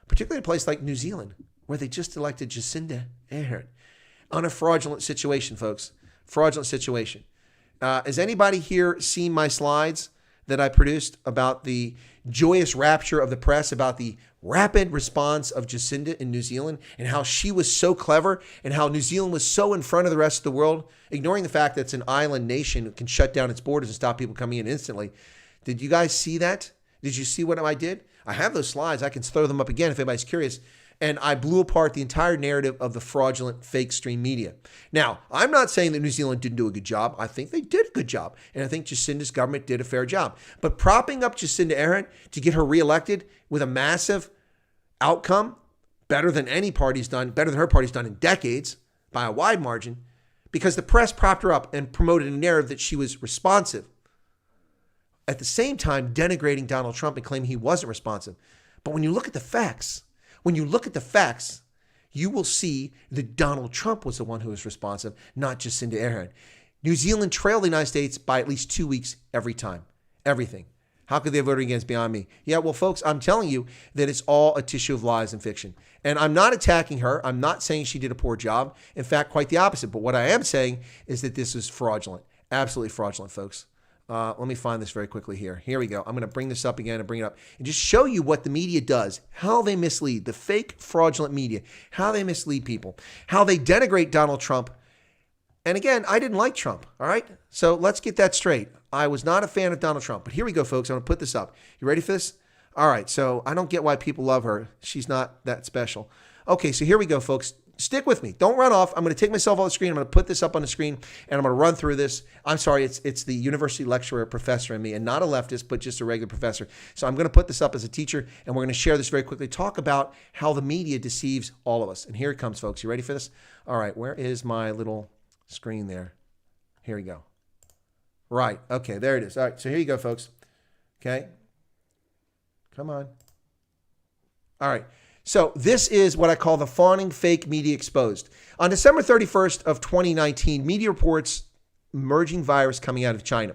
Particularly in a place like New Zealand, where they just elected Jacinda Ardern on a fraudulent situation, folks. Fraudulent situation. Has anybody here seen my slides that I produced about the joyous rapture of the press about the rapid response of Jacinda in New Zealand and how she was so clever and how New Zealand was so in front of the rest of the world, ignoring the fact that it's an island nation that can shut down its borders and stop people coming in instantly? Did you guys see that? Did you see what I did? I have those slides. I can throw them up again if anybody's curious. And I blew apart the entire narrative of the fraudulent fake stream media. Now, I'm not saying that New Zealand didn't do a good job. I think they did a good job. And I think Jacinda's government did a fair job. But propping up Jacinda Ardern to get her reelected with a massive outcome, better than her party's done in decades, by a wide margin, because the press propped her up and promoted a narrative that she was responsive. at the same time denigrating Donald Trump and claiming he wasn't responsive. But when you look at the facts, you will see that Donald Trump was the one who was responsive, not Jacinda Ardern. New Zealand trailed the United States by at least 2 weeks every time. Everything. How could they have voted against beyond me? Yeah, well, folks, I'm telling you that it's all a tissue of lies and fiction. And I'm not attacking her. I'm not saying she did a poor job. In fact, quite the opposite. But what I am saying is that this is fraudulent. Absolutely fraudulent, folks. Let me find this very quickly here. Here we go. I'm going to bring this up again and bring it up and just show you what the media does, how they mislead, the fake fraudulent media, how they mislead people, how they denigrate Donald Trump. And again, I didn't like Trump, all right? So let's get that straight. I was not a fan of Donald Trump. But here we go, folks. I'm going to put this up. You ready for this? All right, so I don't get why people love her. She's not that special. Okay, so here we go, folks. Stick with me. Don't run off. I'm going to take myself off the screen. I'm going to put this up on the screen, and I'm going to run through this. I'm sorry, it's the university lecturer professor in me, and not a leftist, but just a regular professor. So I'm going to put this up as a teacher, and we're going to share this very quickly. Talk about how the media deceives all of us. And here it comes, folks. You ready for this? All right, where is my little screen there? Here we go. Right. Okay, there it is. All right, so here you go, folks. Okay. Come on. All right. So this is what I call the fawning fake media exposed. On December 31st of 2019, media reports emerging virus coming out of China.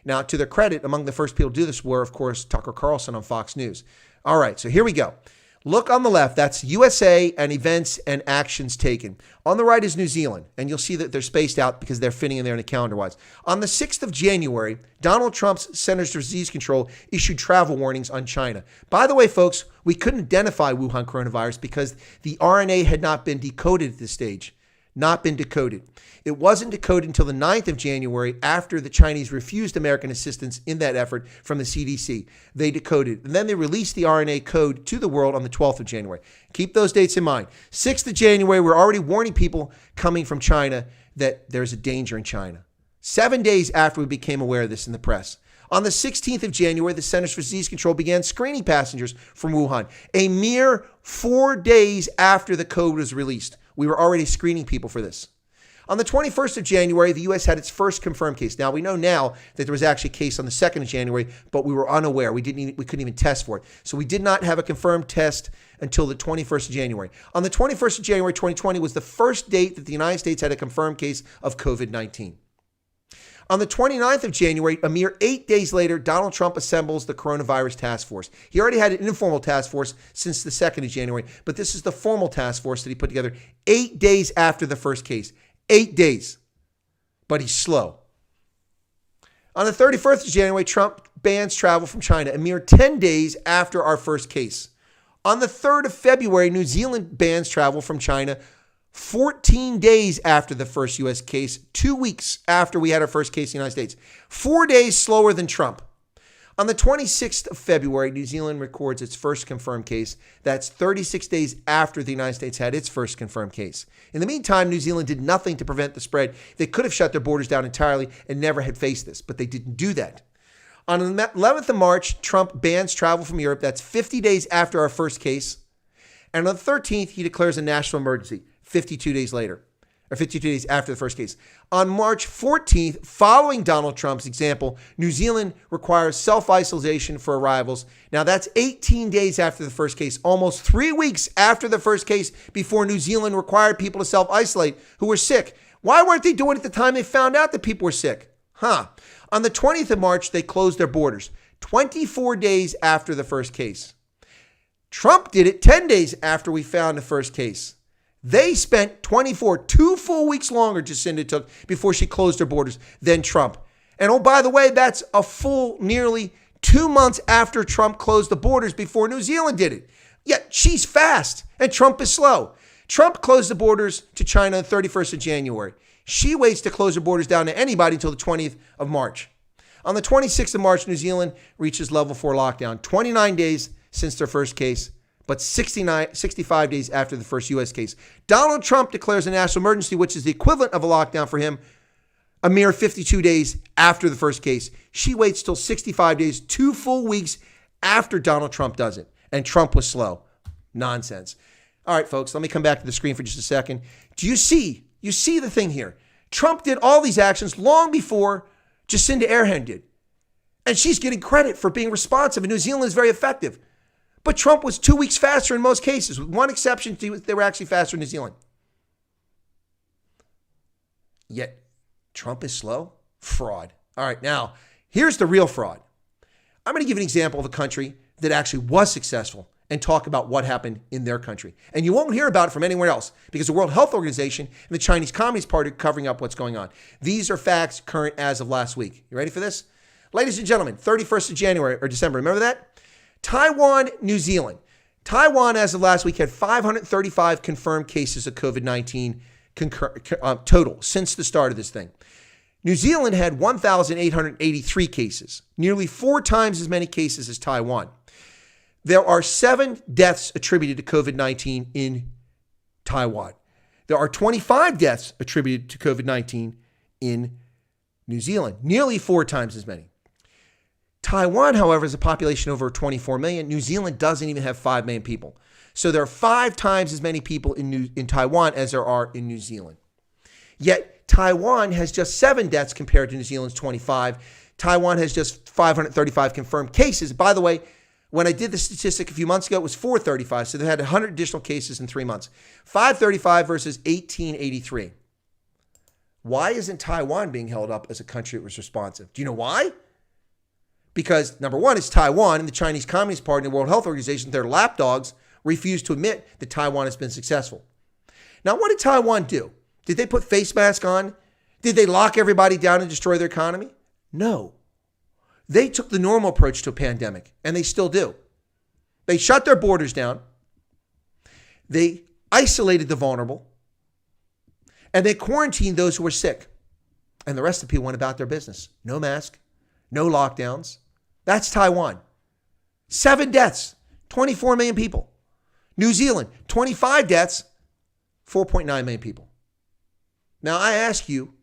Now, to their credit, among the first people to do this were, of course, Tucker Carlson on Fox News. All right, so here we go. Look on the left, that's USA and events and actions taken. On the right is New Zealand, and you'll see that they're spaced out because they're fitting in there in the calendar-wise. On the 6th of January, Donald Trump's Centers for Disease Control issued travel warnings on China. By the way, folks, we couldn't identify Wuhan coronavirus because the RNA had not been decoded at this stage. Not been decoded. It wasn't decoded until the 9th of January after the Chinese refused American assistance in that effort from the CDC. They decoded, and then they released the RNA code to the world on the 12th of January. Keep those dates in mind. 6th of January, we're already warning people coming from China that there's a danger in China. 7 days after we became aware of this in the press. On the 16th of January, the Centers for Disease Control began screening passengers from Wuhan. A mere 4 days after the code was released, we were already screening people for this. On the 21st of January, the U.S. had its first confirmed case. Now, we know now that there was actually a case on the 2nd of January, but we were unaware. We couldn't even test for it. So we did not have a confirmed test until the 21st of January. On the 21st of January, 2020 was the first date that the United States had a confirmed case of COVID-19. On the 29th of January, a mere 8 days later, Donald Trump assembles the coronavirus task force. He already had an informal task force since the 2nd of January, but this is the formal task force that he put together 8 days after the first case. 8 days. But he's slow. On the 31st of January, Trump bans travel from China, a mere 10 days after our first case. On the 3rd of February, New Zealand bans travel from China 14 days after the first U.S. case, 2 weeks after we had our first case in the United States. 4 days slower than Trump. On the 26th of February, New Zealand records its first confirmed case. That's 36 days after the United States had its first confirmed case. In the meantime, New Zealand did nothing to prevent the spread. They could have shut their borders down entirely and never had faced this, but they didn't do that. On the 11th of March, Trump bans travel from Europe. That's 50 days after our first case. And on the 13th, he declares a national emergency. 52 days later, or 52 days after the first case. On March 14th, following Donald Trump's example, New Zealand requires self-isolation for arrivals. Now that's 18 days after the first case, almost 3 weeks after the first case before New Zealand required people to self-isolate who were sick. Why weren't they doing it at the time they found out that people were sick? On the 20th of March, they closed their borders, 24 days after the first case. Trump did it 10 days after we found the first case. They spent 2 full weeks longer, Jacinda took, before she closed her borders than Trump. And oh, by the way, that's a full nearly 2 months after Trump closed the borders before New Zealand did it. Yet she's fast and Trump is slow. Trump closed the borders to China on the 31st of January. She waits to close her borders down to anybody until the 20th of March. On the 26th of March, New Zealand reaches level 4 lockdown, 29 days since their first case, but 65 days after the first U.S. case. Donald Trump declares a national emergency, which is the equivalent of a lockdown for him, a mere 52 days after the first case. She waits till 65 days, 2 full weeks after Donald Trump does it. And Trump was slow. Nonsense. All right, folks, let me come back to the screen for just a second. Do you see? You see the thing here. Trump did all these actions long before Jacinda Ardern did. And she's getting credit for being responsive. And New Zealand is very effective. But Trump was 2 weeks faster in most cases. With one exception, they were actually faster in New Zealand. Yet, Trump is slow? Fraud. All right, now, here's the real fraud. I'm going to give an example of a country that actually was successful and talk about what happened in their country. And you won't hear about it from anywhere else because the World Health Organization and the Chinese Communist Party are covering up what's going on. These are facts current as of last week. You ready for this? Ladies and gentlemen, 31st of January or December, remember that? Taiwan, New Zealand. Taiwan, as of last week, had 535 confirmed cases of COVID-19 total since the start of this thing. New Zealand had 1,883 cases, nearly 4 times as many cases as Taiwan. There are 7 deaths attributed to COVID-19 in Taiwan. There are 25 deaths attributed to COVID-19 in New Zealand, nearly 4 times as many. Taiwan, however, has a population over 24 million. New Zealand doesn't even have 5 million people. So there are 5 times as many people in Taiwan as there are in New Zealand. Yet Taiwan has just 7 deaths compared to New Zealand's 25. Taiwan has just 535 confirmed cases. By the way, when I did the statistic a few months ago, it was 435. So they had 100 additional cases in 3 months. 535 versus 1883. Why isn't Taiwan being held up as a country that was responsive? Do you know why? Because number one, it's Taiwan and the Chinese Communist Party and the World Health Organization, their lapdogs, refuse to admit that Taiwan has been successful. Now, what did Taiwan do? Did they put face masks on? Did they lock everybody down and destroy their economy? No. They took the normal approach to a pandemic, and they still do. They shut their borders down. They isolated the vulnerable, and they quarantined those who were sick. And the rest of the people went about their business. No mask, no lockdowns. That's Taiwan. 7 deaths, 24 million people. New Zealand, 25 deaths, 4.9 million people. Now I ask you,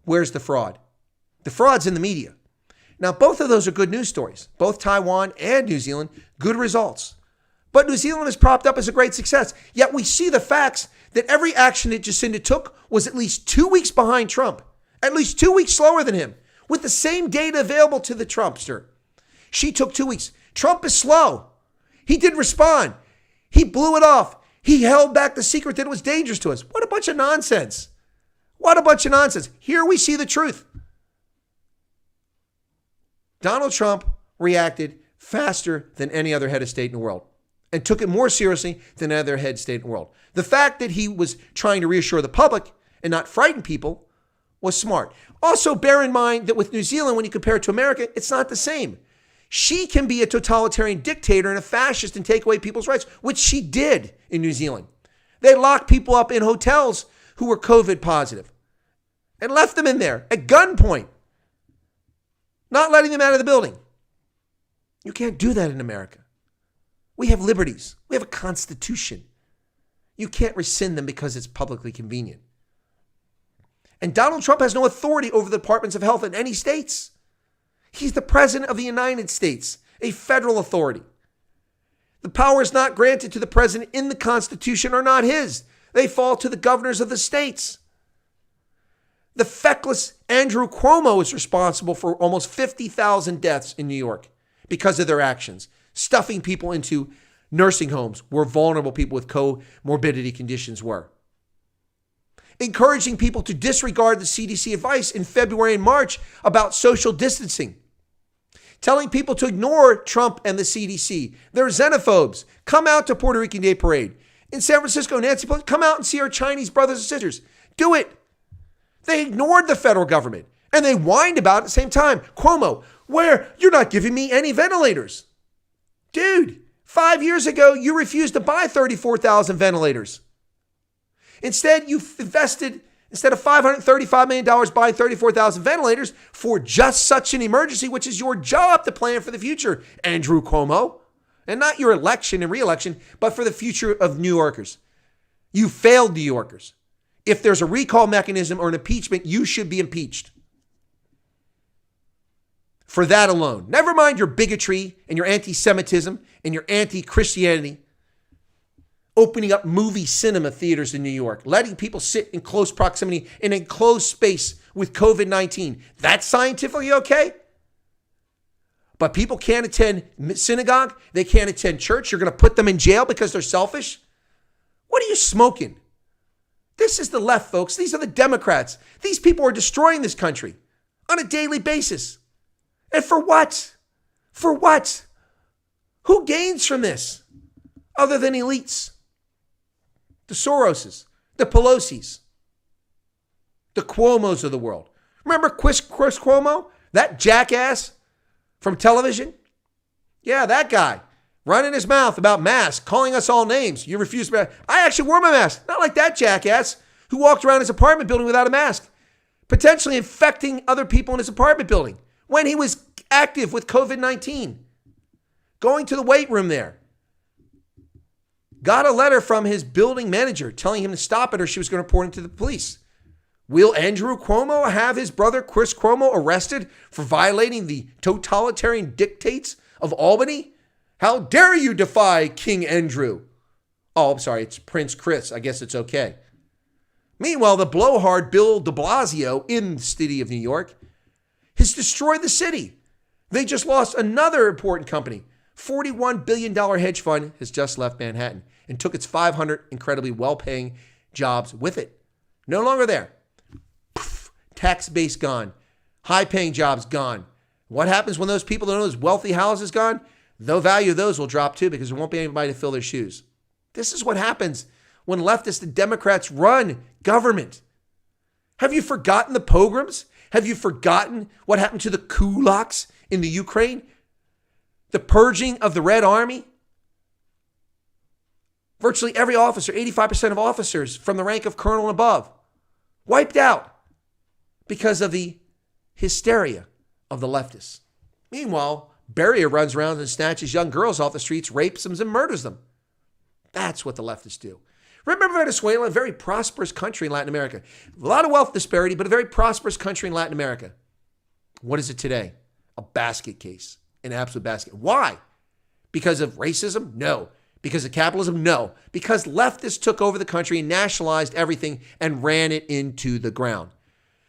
where's the fraud? The fraud's in the media. Now both of those are good news stories. Both Taiwan and New Zealand, good results. But New Zealand is propped up as a great success. Yet we see the facts that every action that Jacinda took was at least 2 weeks behind Trump. At least 2 weeks slower than him. With the same data available to the Trumpster. She took 2 weeks. Trump is slow. He didn't respond. He blew it off. He held back the secret that it was dangerous to us. What a bunch of nonsense. What a bunch of nonsense. Here we see the truth. Donald Trump reacted faster than any other head of state in the world and took it more seriously than any other head of state in the world. The fact that he was trying to reassure the public and not frighten people was smart. Also, bear in mind that with New Zealand, when you compare it to America, it's not the same. She can be a totalitarian dictator and a fascist and take away people's rights, which she did in New Zealand. They locked people up in hotels who were COVID positive and left them in there at gunpoint, not letting them out of the building. You can't do that in America. We have liberties. We have a constitution. You can't rescind them because it's publicly convenient. And Donald Trump has no authority over the departments of health in any states. He's the president of the United States, a federal authority. The powers not granted to the president in the Constitution are not his. They fall to the governors of the states. The feckless Andrew Cuomo is responsible for almost 50,000 deaths in New York because of their actions, stuffing people into nursing homes where vulnerable people with comorbidity conditions were. Encouraging people to disregard the CDC advice in February and March about social distancing. Telling people to ignore Trump and the CDC. They're xenophobes. Come out to Puerto Rican Day Parade. In San Francisco, Nancy Pelosi, come out and see our Chinese brothers and sisters. Do it. They ignored the federal government and they whined about it at the same time. Cuomo, where? You're not giving me any ventilators. Dude, 5 years ago, you refused to buy 34,000 ventilators. Instead, you invested, instead of $535 million buying 34,000 ventilators for just such an emergency, which is your job to plan for the future, Andrew Cuomo. And not your election and re-election, but for the future of New Yorkers. You failed New Yorkers. If there's a recall mechanism or an impeachment, you should be impeached. For that alone. Never mind your bigotry and your anti-Semitism and your anti-Christianity. Opening up movie cinema theaters in New York, letting people sit in close proximity in a closed space with COVID-19. That's scientifically okay? But people can't attend synagogue. They can't attend church. You're going to put them in jail because they're selfish? What are you smoking? This is the left, folks. These are the Democrats. These people are destroying this country on a daily basis. And for what? For what? Who gains from this other than elites? The Soroses, the Pelosi's, the Cuomos of the world. Remember Chris Cuomo? That jackass from television? Yeah, that guy. Running his mouth about masks, calling us all names. You refuse to. I actually wore my mask. Not like that jackass who walked around his apartment building without a mask, potentially infecting other people in his apartment building when he was active with COVID-19. Going to the weight room there. Got a letter from his building manager telling him to stop it or she was going to report him to the police. Will Andrew Cuomo have his brother Chris Cuomo arrested for violating the totalitarian dictates of Albany? How dare you defy King Andrew? Oh, I'm sorry, it's Prince Chris. I guess it's okay. Meanwhile, the blowhard Bill de Blasio in the city of New York has destroyed the city. They just lost another important company. $41 billion hedge fund has just left Manhattan and took its 500 incredibly well-paying jobs with it. No longer there. Poof, tax base gone. High-paying jobs gone. What happens when those people in those wealthy houses gone? The value of those will drop too because there won't be anybody to fill their shoes. This is what happens when leftists and Democrats run government. Have you forgotten the pogroms? Have you forgotten what happened to the kulaks in the Ukraine? The purging of the Red Army? Virtually every officer, 85% of officers from the rank of colonel and above, wiped out because of the hysteria of the leftists. Meanwhile, Beria runs around and snatches young girls off the streets, rapes them, and murders them. That's what the leftists do. Remember Venezuela, a very prosperous country in Latin America. A lot of wealth disparity, but a very prosperous country in Latin America. What is it today? A basket case, an absolute basket. Why? Because of racism? No. Because of capitalism? No. Because leftists took over the country and nationalized everything and ran it into the ground.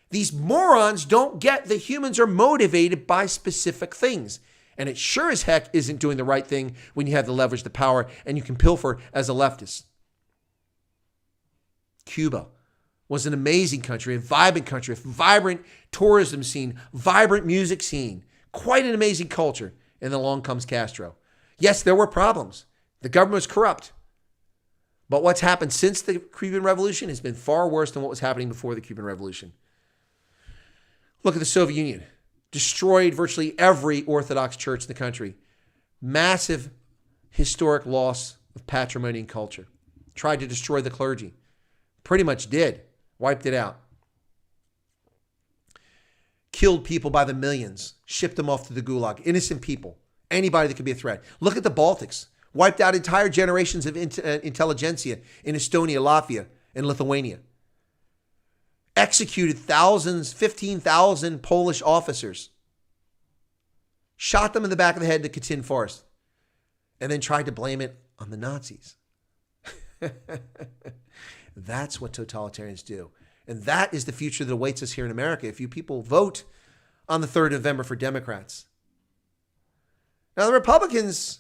These morons don't get that humans are motivated by specific things. And it sure as heck isn't doing the right thing when you have the leverage, the power, and you can pilfer as a leftist. Cuba was an amazing country, a vibrant tourism scene, vibrant music scene, quite an amazing culture. And then along comes Castro. Yes, there were problems. The government was corrupt. But what's happened since the Cuban Revolution has been far worse than what was happening before the Cuban Revolution. Look at the Soviet Union. Destroyed virtually every Orthodox church in the country. Massive historic loss of patrimony and culture. Tried to destroy the clergy. Pretty much did. Wiped it out. Killed people by the millions. Shipped them off to the gulag. Innocent people. Anybody that could be a threat. Look at the Baltics. Wiped out entire generations of intelligentsia in Estonia, Latvia, and Lithuania. Executed thousands, 15,000 Polish officers. Shot them in the back of the head in the Katyn Forest. And then tried to blame it on the Nazis. That's what totalitarians do. And that is the future that awaits us here in America if you people vote on the 3rd of November for Democrats. Now, the Republicans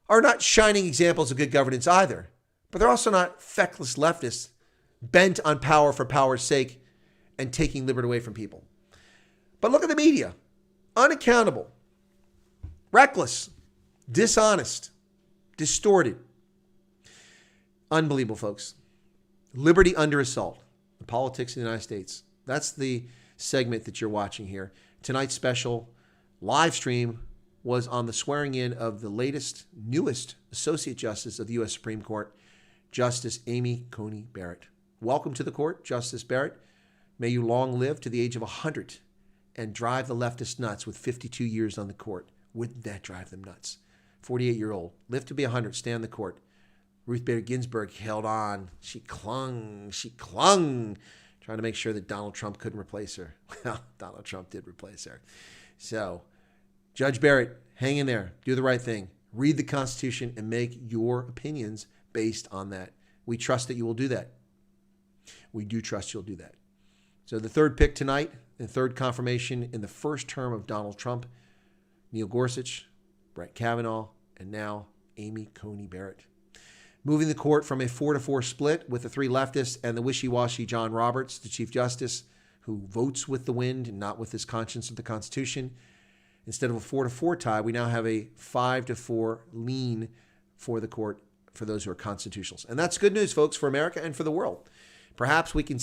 are not shining examples of good governance either, but they're also not feckless leftists bent on power for power's sake and taking liberty away from people. But look at the media. Unaccountable, reckless, dishonest, distorted. Unbelievable, folks. Liberty under assault. The politics in the United States. That's the segment that you're watching here. Tonight's special live stream was on the swearing in of the newest Associate Justice of the U.S. Supreme Court, Justice Amy Coney Barrett. Welcome to the court, Justice Barrett. May you long live to the age of 100 and drive the leftists nuts with 52 years on the court. Wouldn't that drive them nuts? 48-year-old, live to be 100, stay on the court. Ruth Bader Ginsburg held on. She clung, trying to make sure that Donald Trump couldn't replace her. Well, Donald Trump did replace her. So, Judge Barrett, hang in there. Do the right thing. Read the Constitution and make your opinions based on that. We trust that you will do that. We do trust you'll do that. So the third pick tonight, the third confirmation in the first term of Donald Trump, Neil Gorsuch, Brett Kavanaugh, and now Amy Coney Barrett. Moving the court from a 4-4 split with the three leftists and the wishy-washy John Roberts, the Chief Justice, who votes with the wind and not with his conscience of the Constitution. Instead of a 4-4 tie, we now have a 5-4 lean for the court for those who are constitutionalists. And that's good news, folks, for America and for the world. Perhaps we can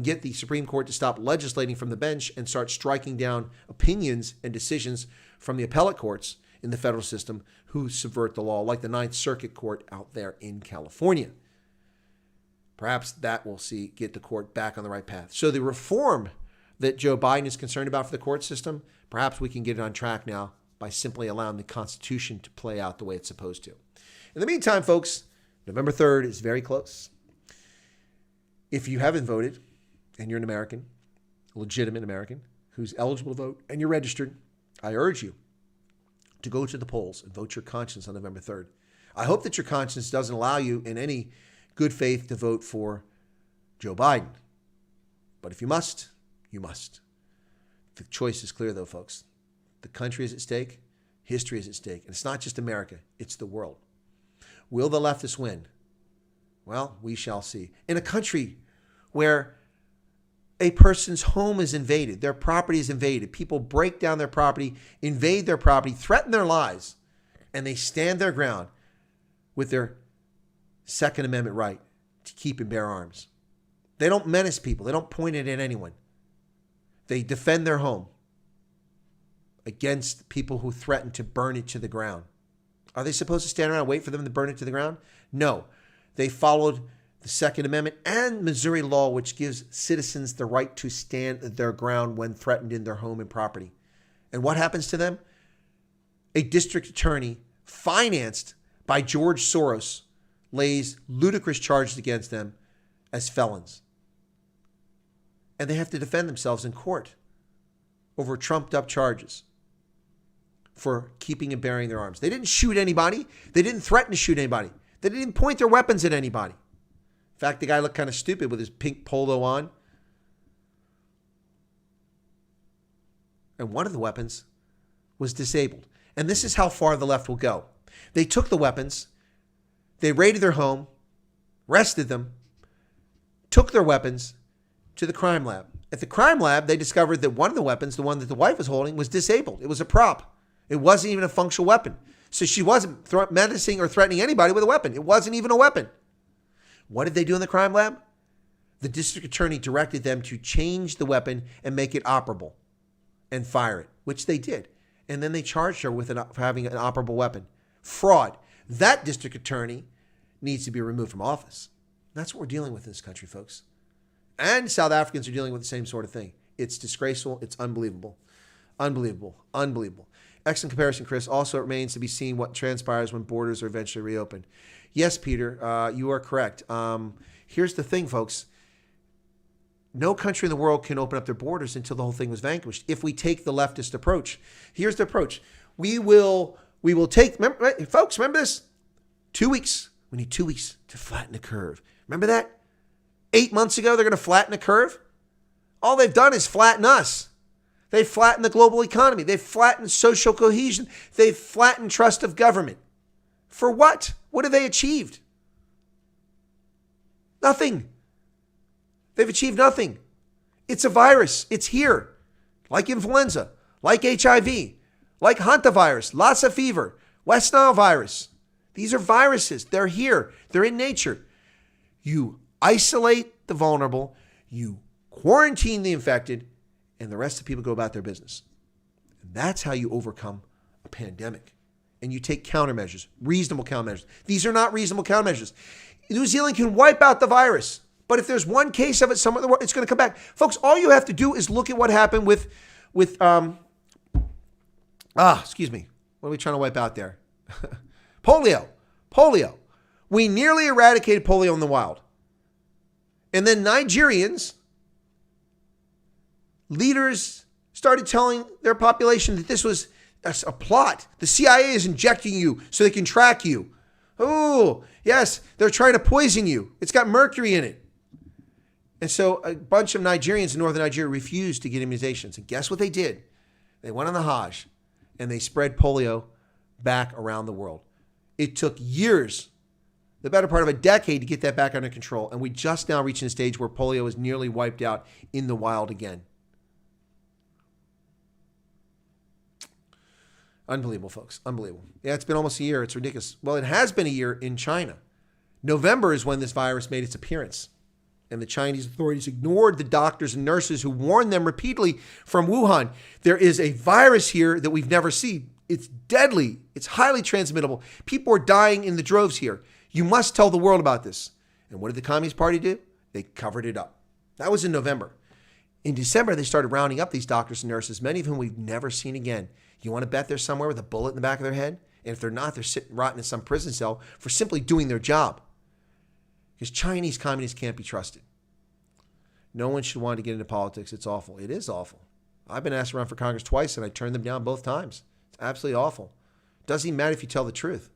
get the Supreme Court to stop legislating from the bench and start striking down opinions and decisions from the appellate courts in the federal system who subvert the law, like the Ninth Circuit Court out there in California. Perhaps that will get the court back on the right path. So the reform that Joe Biden is concerned about for the court system, perhaps we can get it on track now by simply allowing the Constitution to play out the way it's supposed to. In the meantime, folks, November 3rd is very close. If you haven't voted and you're an American, a legitimate American who's eligible to vote and you're registered, I urge you to go to the polls and vote your conscience on November 3rd. I hope that your conscience doesn't allow you in any good faith to vote for Joe Biden. But if you must, you must. The choice is clear, though, folks. The country is at stake. History is at stake. And it's not just America. It's the world. Will the leftists win? Well, we shall see. In a country where a person's home is invaded, their property is invaded, people break down their property, invade their property, threaten their lives, and they stand their ground with their Second Amendment right to keep and bear arms. They don't menace people. They don't point it at anyone. They defend their home against people who threaten to burn it to the ground. Are they supposed to stand around and wait for them to burn it to the ground? No. They followed the Second Amendment and Missouri law, which gives citizens the right to stand their ground when threatened in their home and property. And what happens to them? A district attorney financed by George Soros lays ludicrous charges against them as felons. And they have to defend themselves in court over trumped-up charges for keeping and bearing their arms. They didn't shoot anybody. They didn't threaten to shoot anybody. They didn't point their weapons at anybody. In fact, the guy looked kind of stupid with his pink polo on. And one of the weapons was disabled. And this is how far the left will go. They took the weapons, they raided their home, arrested them, took their weapons to the crime lab. At the crime lab, they discovered that one of the weapons, the one that the wife was holding, was disabled. It was a prop. It wasn't even a functional weapon. So she wasn't menacing or threatening anybody with a weapon. It wasn't even a weapon. What did they do in the crime lab? The district attorney directed them to change the weapon and make it operable and fire it, which they did. And then they charged her with for having an operable weapon. Fraud. That district attorney needs to be removed from office. That's what we're dealing with in this country, folks. And South Africans are dealing with the same sort of thing. It's disgraceful. It's unbelievable. Unbelievable. Unbelievable. Excellent comparison, Chris. Also, it remains to be seen what transpires when borders are eventually reopened. Yes, Peter, you are correct. Here's the thing, folks. No country in the world can open up their borders until the whole thing was vanquished. If we take the leftist approach, here's the approach. We will take, folks, remember this? 2 weeks. We need 2 weeks to flatten the curve. Remember that? 8 months ago, they're going to flatten the curve. All they've done is flatten us. They've flattened the global economy. They've flattened social cohesion. They've flattened trust of government. For what? What have they achieved? Nothing. They've achieved nothing. It's a virus. It's here. Like influenza, like HIV, like hantavirus, Lassa fever, West Nile virus. These are viruses. They're here. They're in nature. You isolate the vulnerable. You quarantine the infected. And the rest of the people go about their business. And that's how you overcome a pandemic. And you take countermeasures, reasonable countermeasures. These are not reasonable countermeasures. New Zealand can wipe out the virus. But if there's one case of it somewhere in the world, it's going to come back. Folks, all you have to do is look at what happened with excuse me. What are we trying to wipe out there? Polio. We nearly eradicated polio in the wild. And then Nigerians, leaders started telling their population that this was a plot. The CIA is injecting you so they can track you. Oh, yes, they're trying to poison you. It's got mercury in it. And so a bunch of Nigerians in northern Nigeria refused to get immunizations. And guess what they did? They went on the Hajj and they spread polio back around the world. It took years, the better part of a decade, to get that back under control. And we just now reaching a stage where polio is nearly wiped out in the wild again. Unbelievable, folks. Unbelievable. Yeah, it's been almost a year. It's ridiculous. Well, it has been a year in China. November is when this virus made its appearance. And the Chinese authorities ignored the doctors and nurses who warned them repeatedly from Wuhan. There is a virus here that we've never seen. It's deadly. It's highly transmittable. People are dying in the droves here. You must tell the world about this. And what did the Communist Party do? They covered it up. That was in November. In December, they started rounding up these doctors and nurses, many of whom we've never seen again. You want to bet they're somewhere with a bullet in the back of their head? And if they're not, they're sitting rotting in some prison cell for simply doing their job. Because Chinese communists can't be trusted. No one should want to get into politics. It's awful. It is awful. I've been asked to run for Congress twice, and I turned them down both times. It's absolutely awful. Doesn't even matter if you tell the truth.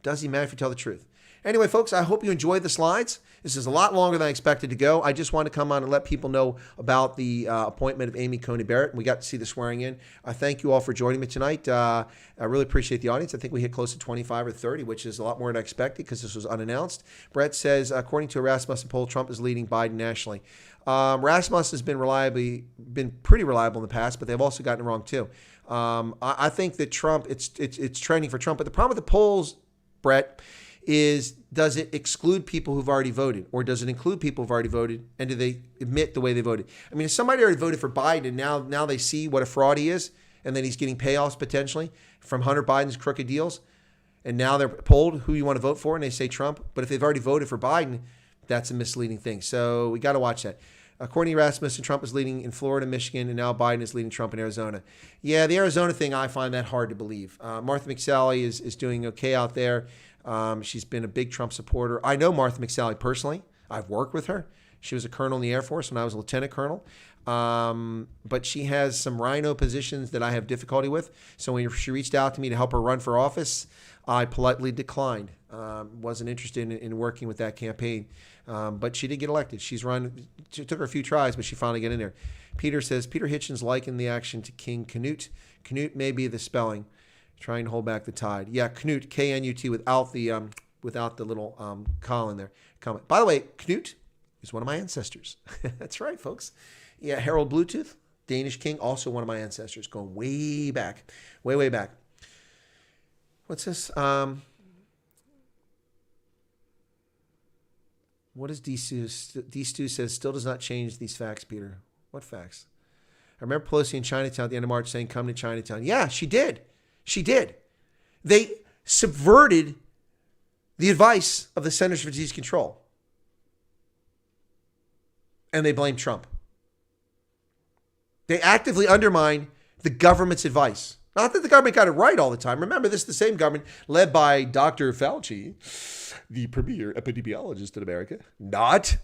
Doesn't even matter if you tell the truth. Anyway, folks, I hope you enjoyed the slides. This is a lot longer than I expected to go. I just want to come on and let people know about the appointment of Amy Coney Barrett. We got to see the swearing in. I thank you all for joining me tonight. I really appreciate the audience. I think we hit close to 25 or 30, which is a lot more than I expected because this was unannounced. Brett says, according to a Rasmussen poll, Trump is leading Biden nationally. Rasmussen has been pretty reliable in the past, but they've also gotten it wrong too. I think that Trump, it's trending for Trump. But the problem with the polls, Brett, is does it exclude people who've already voted, or does it include people who've already voted, and do they admit the way they voted? I mean, if somebody already voted for Biden and now they see what a fraud he is, and then he's getting payoffs potentially from Hunter Biden's crooked deals, and now they're polled who you want to vote for, and they say Trump. But if they've already voted for Biden, that's a misleading thing. So we got to watch that. According to Rasmussen, Trump is leading in Florida, Michigan, and now Biden is leading Trump in Arizona. Yeah, the Arizona thing, I find that hard to believe. Martha McSally is doing okay out there. She's been a big Trump supporter. I know Martha McSally personally. I've worked with her. She was a colonel in the Air Force when I was a lieutenant colonel. But she has some rhino positions that I have difficulty with. So when she reached out to me to help her run for office, I politely declined. Wasn't interested in working with that campaign. But she did get elected. It took her a few tries, but she finally got in there. Peter says, Peter Hitchens likened the action to King Canute. Canute may be the spelling. Trying to hold back the tide. Yeah, Knut, K-N-U-T, without the little colon there. Comment. By the way, Knut is one of my ancestors. That's right, folks. Yeah, Harold Bluetooth, Danish king, also one of my ancestors, going way back, way back. What's this? What is D-Stu says, still does not change these facts, Peter. What facts? I remember Pelosi in Chinatown at the end of March saying, come to Chinatown. Yeah, she did. She did. They subverted the advice of the Centers for Disease Control. And they blame Trump. They actively undermine the government's advice. Not that the government got it right all the time. Remember, this is the same government led by Dr. Fauci, the premier epidemiologist in America. Not.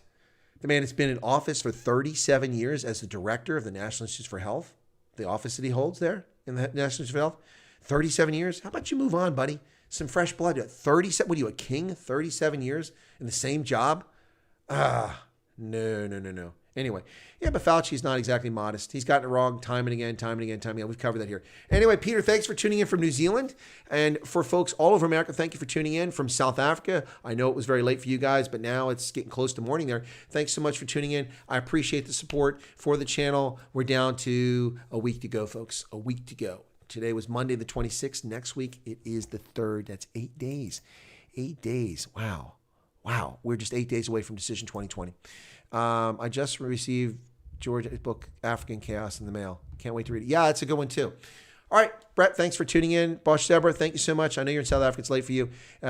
The man has been in office for 37 years as the director of the National Institutes for Health, the office that he holds there in the National Institutes for Health. 37 years? How about you move on, buddy? Some fresh blood. 37? What are you, a king? 37 years in the same job? No. Anyway, yeah, but Fauci's not exactly modest. He's gotten it wrong time and again. We've covered that here. Anyway, Peter, thanks for tuning in from New Zealand. And for folks all over America, thank you for tuning in from South Africa. I know it was very late for you guys, but now it's getting close to morning there. Thanks so much for tuning in. I appreciate the support for the channel. We're down to a week to go, folks. A week to go. Today was Monday the 26th. Next week, it is the 3rd. That's 8 days. 8 days. Wow. We're just 8 days away from Decision 2020. I just received George's book, African Chaos, in the mail. Can't wait to read it. Yeah, it's a good one too. All right, Brett, thanks for tuning in. Bosch Deborah, thank you so much. I know you're in South Africa. It's late for you.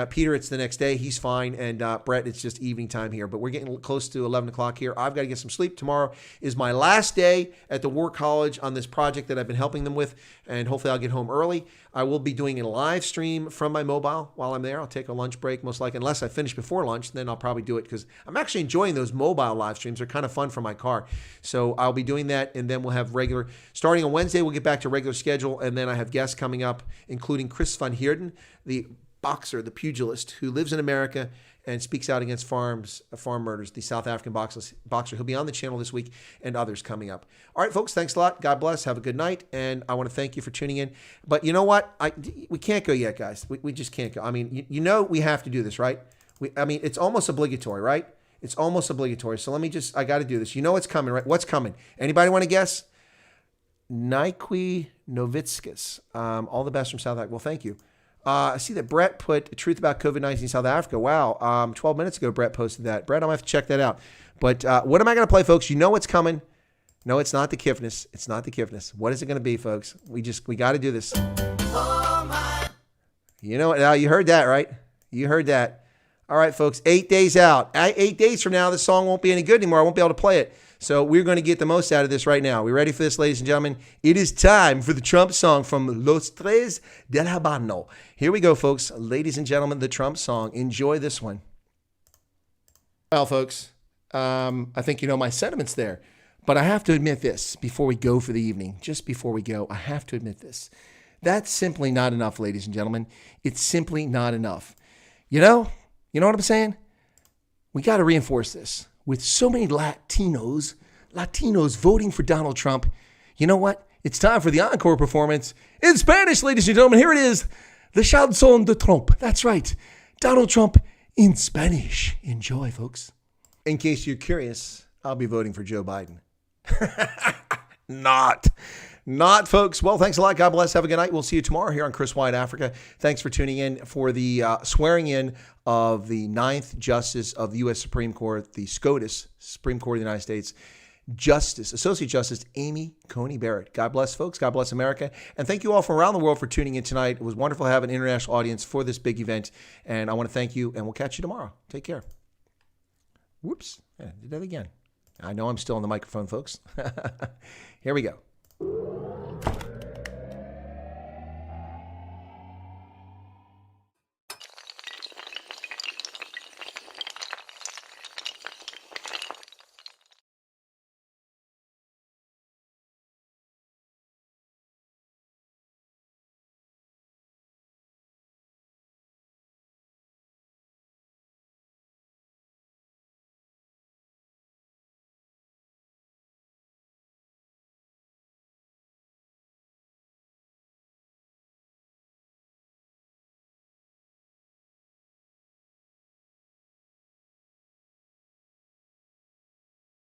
Peter, it's the next day. He's fine. And Brett, it's just evening time here. But we're getting close to 11 o'clock here. I've got to get some sleep. Tomorrow is my last day at the War College on this project that I've been helping them with. And hopefully I'll get home early. I will be doing a live stream from my mobile while I'm there. I'll take a lunch break, most likely, unless I finish before lunch. Then I'll probably do it because I'm actually enjoying those mobile live streams. They're kind of fun for my car. So I'll be doing that, and then we'll have regular. Starting on Wednesday, we'll get back to regular schedule, and then I have guests coming up, including Chris Van Heerden, the boxer, the pugilist, who lives in America and speaks out against farm murders, the South African boxer. He'll be on the channel this week and others coming up. All right, folks, thanks a lot. God bless. Have a good night. And I want to thank you for tuning in. But you know what? We can't go yet, guys. We just can't go. I mean, you know we have to do this, right? It's almost obligatory, right? It's almost obligatory. So I got to do this. You know what's coming, right? What's coming? Anybody want to guess? Nike Novitskas. All the best from South Africa. Well, thank you. I see that Brett put the truth about COVID-19 in South Africa. Wow. 12 minutes ago, Brett posted that. Brett, I'm going to have to check that out. But what am I going to play, folks? You know what's coming. No, it's not the Kiffness. It's not the Kiffness. What is it going to be, folks? We got to do this. You know, now you heard that, right? You heard that. All right, folks, 8 days out. 8 days from now, this song won't be any good anymore. I won't be able to play it. So we're going to get the most out of this right now. We ready for this, ladies and gentlemen? It is time for the Trump song from Los Tres del Habano. Here we go, folks. Ladies and gentlemen, the Trump song. Enjoy this one. Well, folks, I think you know my sentiments there. But I have to admit this before we go for the evening. Just before we go, I have to admit this. That's simply not enough, ladies and gentlemen. It's simply not enough. You know what I'm saying? We got to reinforce this. With so many Latinos voting for Donald Trump, you know what? It's time for the encore performance in Spanish, ladies and gentlemen. Here it is, the chanson de Trump. That's right, Donald Trump in Spanish. Enjoy, folks. In case you're curious, I'll be voting for Joe Biden. Not, folks. Well, thanks a lot. God bless. Have a good night. We'll see you tomorrow here on Chris White Africa. Thanks for tuning in for the swearing in of the 9th Justice of the U.S. Supreme Court, the SCOTUS, Supreme Court of the United States, Associate Justice Amy Coney Barrett. God bless, folks. God bless America. And thank you all from around the world for tuning in tonight. It was wonderful to have an international audience for this big event. And I want to thank you, and we'll catch you tomorrow. Take care. Whoops. I did that again. I know I'm still on the microphone, folks. Here we go.